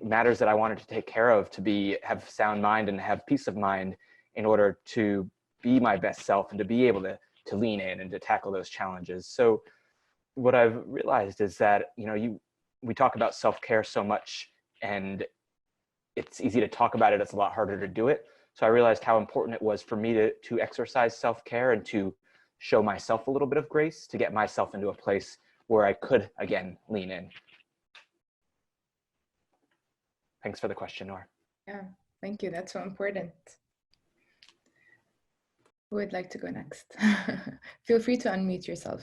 matters that I wanted to take care of, to have sound mind and have peace of mind in order to be my best self and to be able to lean in and to tackle those challenges. So what I've realized is that, you know, we talk about self-care so much, and it's easy to talk about it. It's a lot harder to do it. So I realized how important it was for me to exercise self-care and to show myself a little bit of grace, to get myself into a place where I could, again, lean in. Thanks for the question, Noor. Yeah, thank you. That's so important. Who would like to go next? Feel free to unmute yourself.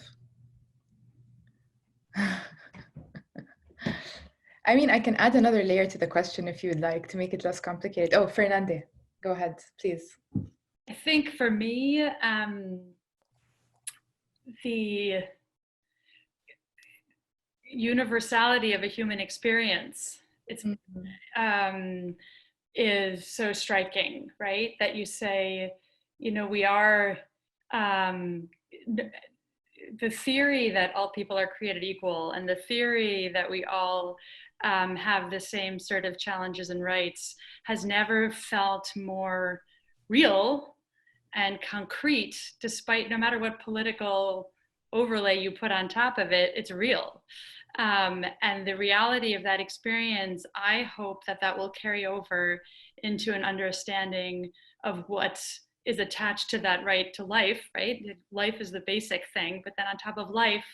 I mean, I can add another layer to the question if you would like, to make it less complicated. Oh, Fernande, go ahead, please. I think for me, the universality of a human experience, is so striking, right? That you say, you know, we are, the theory that all people are created equal, and the theory that we all have the same sort of challenges and rights, has never felt more real and concrete, despite, no matter what political overlay you put on top of it, it's real. And the reality of that experience, I hope that will carry over into an understanding of what is attached to that right to life, right? Life is the basic thing, but then on top of life,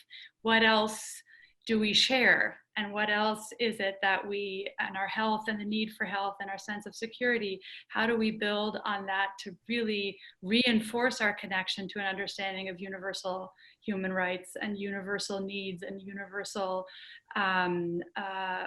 what else do we share? And what else is it that we, and our health and the need for health and our sense of security, how do we build on that to really reinforce our connection to an understanding of universal human rights and universal needs and universal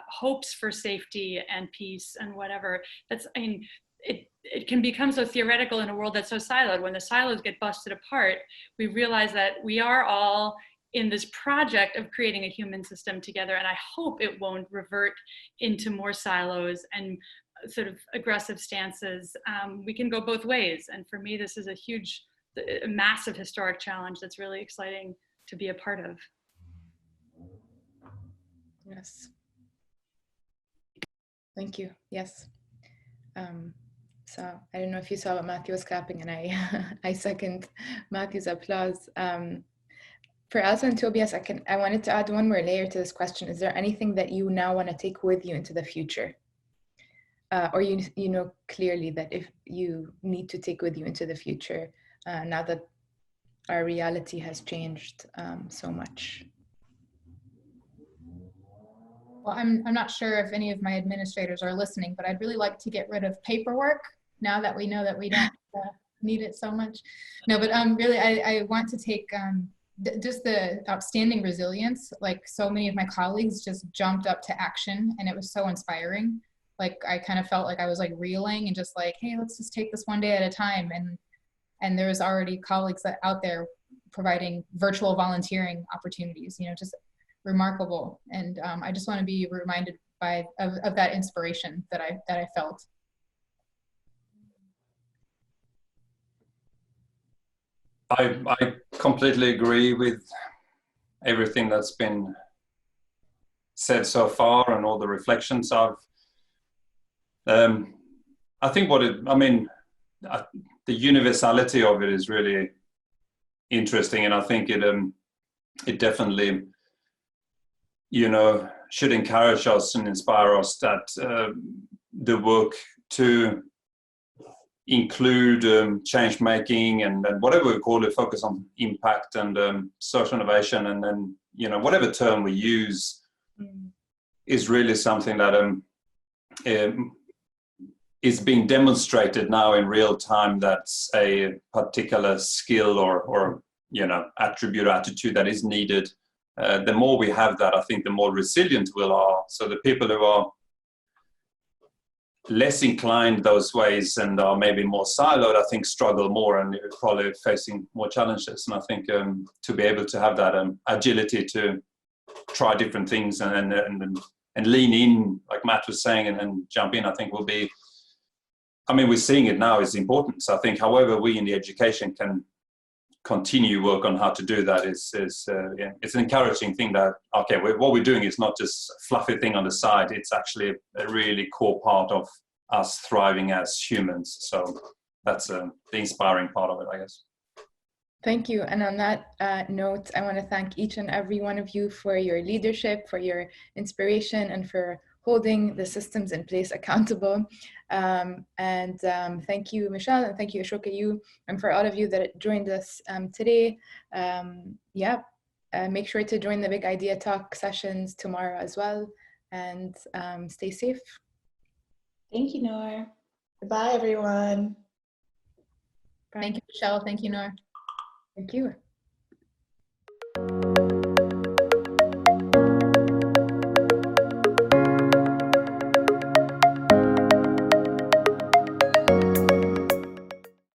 hopes for safety and peace and whatever. That's, I mean, it can become so theoretical in a world that's so siloed. When the silos get busted apart, we realize that we are all in this project of creating a human system together. And I hope it won't revert into more silos and sort of aggressive stances. We can go both ways. And for me, this is a massive historic challenge that's really exciting to be a part of. Yes. Thank you. Yes. So I don't know if you saw what Matthew was clapping, and I second Matthew's applause. For Elsa and Tobias, I wanted to add one more layer to this question. Is there anything that you now want to take with you into the future? Or you know clearly that if you need to take with you into the future, now that our reality has changed so much? Well, I'm not sure if any of my administrators are listening, but I'd really like to get rid of paperwork now that we know that we don't need it so much. No, but really, I want to take just the outstanding resilience. Like, so many of my colleagues just jumped up to action, and it was so inspiring. Like, I kind of felt like I was like reeling and just like, hey, let's just take this one day at a time. And And there's already colleagues out there providing virtual volunteering opportunities, you know, just remarkable. And I just want to be reminded of that inspiration that I felt. I completely agree with everything that's been said so far and all the reflections I've. I think the universality of it is really interesting, and I think it definitely, you know, should encourage us and inspire us that the work to include change making and whatever we call it, focus on impact and social innovation, and then, you know, whatever term we use is really something that is being demonstrated now in real time. That's a particular skill or you know, attribute or attitude that is needed. The more we have that, I think the more resilient we are. So the people who are less inclined those ways and are maybe more siloed, I think struggle more and are probably facing more challenges. And I think to be able to have that agility to try different things and lean in, like Matt was saying, and jump in, I think will be, I mean, we're seeing it now, is important. So I think however we in the education can continue work on how to do that is yeah, it's an encouraging thing that, okay, what we're doing is not just a fluffy thing on the side, it's actually a really core part of us thriving as humans. So that's the inspiring part of it, I guess. Thank you. And on that note, I want to thank each and every one of you for your leadership, for your inspiration, and for holding the systems in place accountable. Thank you, Michelle, and thank you, Ashoka, you, and for all of you that joined us today. Make sure to join the Big Idea Talk sessions tomorrow as well, and stay safe. Thank you, Noor. Goodbye, everyone. Bye. Thank you, Michelle. Thank you, Noor. Thank you.